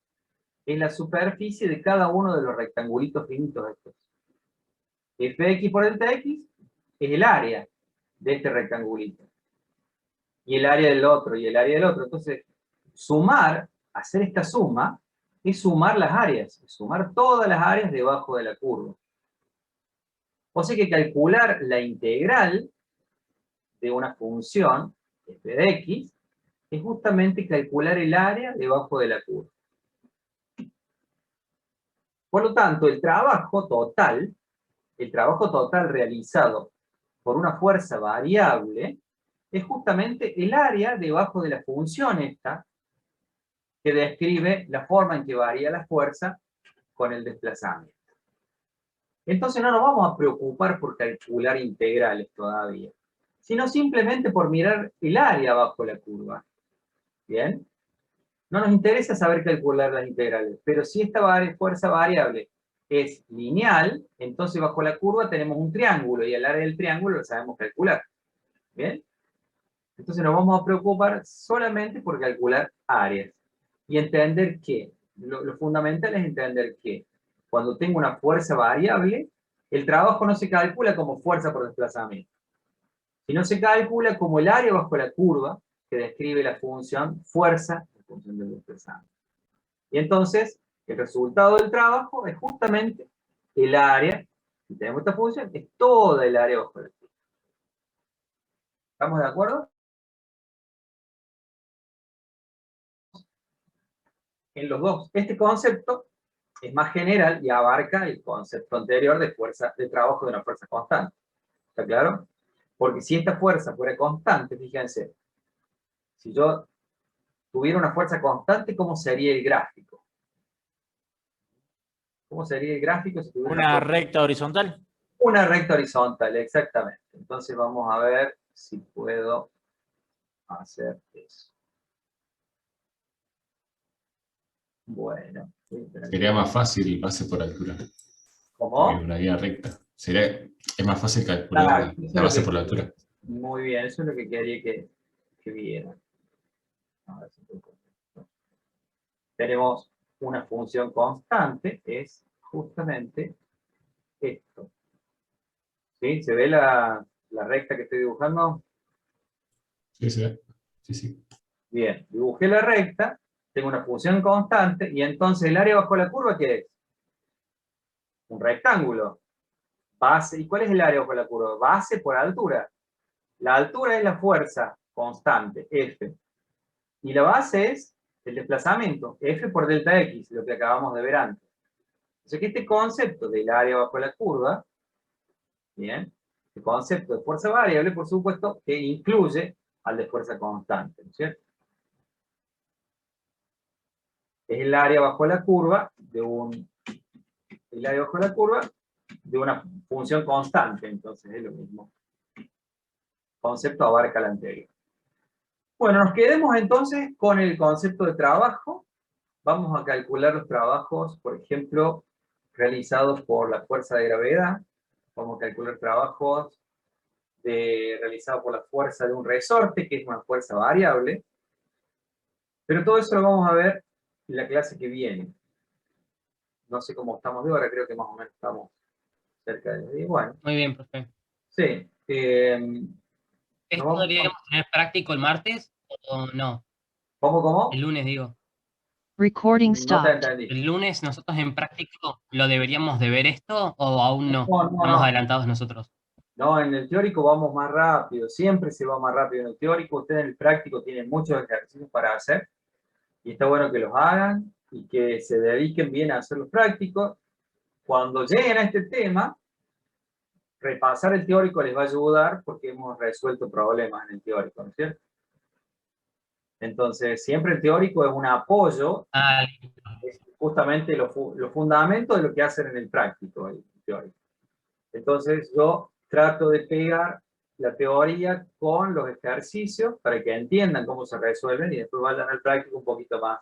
Es la superficie de cada uno de los rectangulitos finitos estos. Fx por delta x es el área de este rectangulito. Y el área del otro, y el área del otro. Entonces, hacer esta suma, es sumar las áreas. Es sumar todas las áreas debajo de la curva. O sea que calcular la integral de una función, f de x, es justamente calcular el área debajo de la curva. Por lo tanto, el trabajo total realizado por una fuerza variable es justamente el área debajo de la función esta, que describe la forma en que varía la fuerza con el desplazamiento. Entonces no nos vamos a preocupar por calcular integrales todavía, sino simplemente por mirar el área bajo la curva. ¿Bien? No nos interesa saber calcular las integrales, pero si esta fuerza variable es lineal, entonces bajo la curva tenemos un triángulo, y el área del triángulo lo sabemos calcular. ¿Bien? Entonces nos vamos a preocupar solamente por calcular áreas. Y entender que, lo fundamental es entender que cuando tengo una fuerza variable, el trabajo no se calcula como fuerza por desplazamiento, sino se calcula como el área bajo la curva, que describe la función fuerza en función del desplazamiento. Y entonces, el resultado del trabajo es justamente el área, si tenemos esta función, es toda el área bajo la curva. ¿Estamos de acuerdo? En los dos. Este concepto es más general y abarca el concepto anterior de trabajo de una fuerza constante. ¿Está claro? Porque si esta fuerza fuera constante, fíjense, si yo tuviera una fuerza constante, ¿cómo sería el gráfico? ¿Cómo sería el gráfico si tuviera Una recta horizontal. Una recta horizontal, exactamente. Entonces vamos a ver si puedo hacer eso. Bueno. Sería más fácil base por altura. ¿Cómo? Que una vía recta. Es más fácil calcular la base por la altura. Muy bien, eso es lo que quería que vieran. A ver si puedo contestar. Tenemos una función constante, es justamente esto. ¿Sí? ¿Se ve la recta que estoy dibujando? Sí, sí. Sí, sí. Bien, dibujé la recta, tengo una función constante, y entonces el área bajo la curva, ¿qué es? Un rectángulo. Base, ¿y cuál es el área bajo la curva? Base por altura. La altura es la fuerza constante, F. Y la base es el desplazamiento, F por delta X, lo que acabamos de ver antes. O sea que este concepto del área bajo la curva, bien, el concepto de fuerza variable, por supuesto, que incluye al de fuerza constante, ¿no es cierto? Es el área bajo la curva de una función constante, entonces es lo mismo. El concepto abarca el anterior. Bueno, nos quedemos entonces con el concepto de trabajo. Vamos a calcular los trabajos, por ejemplo, realizados por la fuerza de gravedad. Vamos a calcular trabajos realizados por la fuerza de un resorte, que es una fuerza variable. Pero todo eso lo vamos a ver en la clase que viene. No sé cómo estamos de hora, creo que más o menos estamos cerca de las 10. Bueno, Muy bien, profe. sí. ¿Esto vamos- deberíamos tener práctico el martes o no? ¿Cómo? El lunes, digo. Recording No te stopped. entendí. ¿El lunes nosotros en práctico lo deberíamos de ver esto o aún no? No, no, Estamos no. adelantados nosotros. No, en el teórico vamos más rápido, siempre se va más rápido. En el teórico, ustedes en el práctico tienen muchos ejercicios para hacer y está bueno que los hagan y que se dediquen bien a hacer los prácticos. Cuando lleguen a este tema, repasar el teórico les va a ayudar porque hemos resuelto problemas en el teórico, ¿no es cierto? Entonces, siempre el teórico es un apoyo, Ah, es justamente los fundamentos de lo que hacen en el práctico, el teórico. Entonces, yo trato de pegar la teoría con los ejercicios para que entiendan cómo se resuelven y después vayan al práctico un poquito más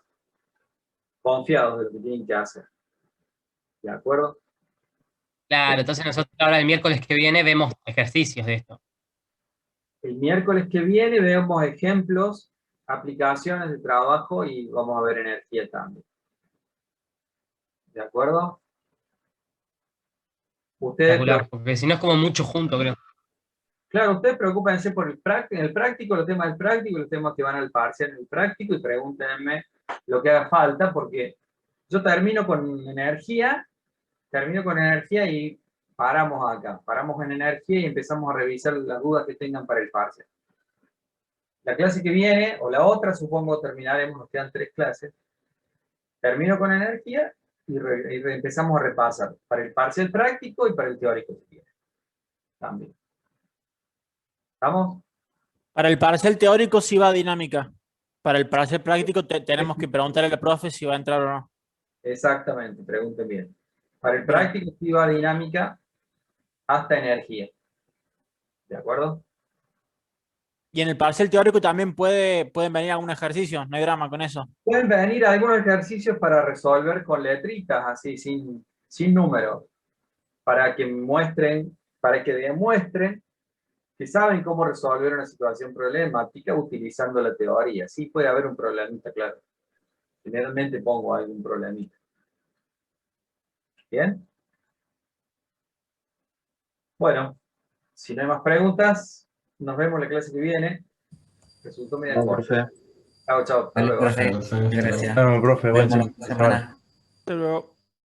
confiados de lo que tienen que hacer. ¿De acuerdo? claro, entonces nosotros ahora el miércoles que viene vemos ejercicios de esto. El miércoles que viene vemos ejemplos, aplicaciones de trabajo y vamos a ver energía también. ¿De acuerdo? Ustedes, Espectacular, porque si no es como mucho junto, creo. claro, ustedes preocúpense por el práctico, los temas del práctico, los temas que van al parcial en el práctico y pregúntenme lo que haga falta porque yo termino con energía y paramos acá, paramos en energía y empezamos a revisar las dudas que tengan para el parcial. La clase que viene, o la otra, supongo, terminaremos, nos quedan 3 clases. Termino con energía y empezamos a repasar para el parcial práctico y para el teórico si quieren. También. ¿Estamos? Para el parcial teórico sí va dinámica. Para el parcial práctico tenemos que preguntarle al profe si va a entrar o no. Exactamente, pregunten bien. Para el práctico sí va dinámica hasta energía. ¿De acuerdo? Y en el parcial teórico también pueden venir algún ejercicio, no hay drama con eso. Pueden venir algunos ejercicios para resolver con letritas, así, sin números, para que demuestren que saben cómo resolver una situación problemática utilizando la teoría. Sí puede haber un problemita, claro. Generalmente pongo algún problemita. ¿Bien? Bueno, si no hay más preguntas, nos vemos la clase que viene. Resultó medio Vamos, corto. profe. Chao, chao. Hasta Vale, luego. profe. Muchas gracias. Gracias. Bueno, profe, buen Nos vemos la semana. Hasta luego.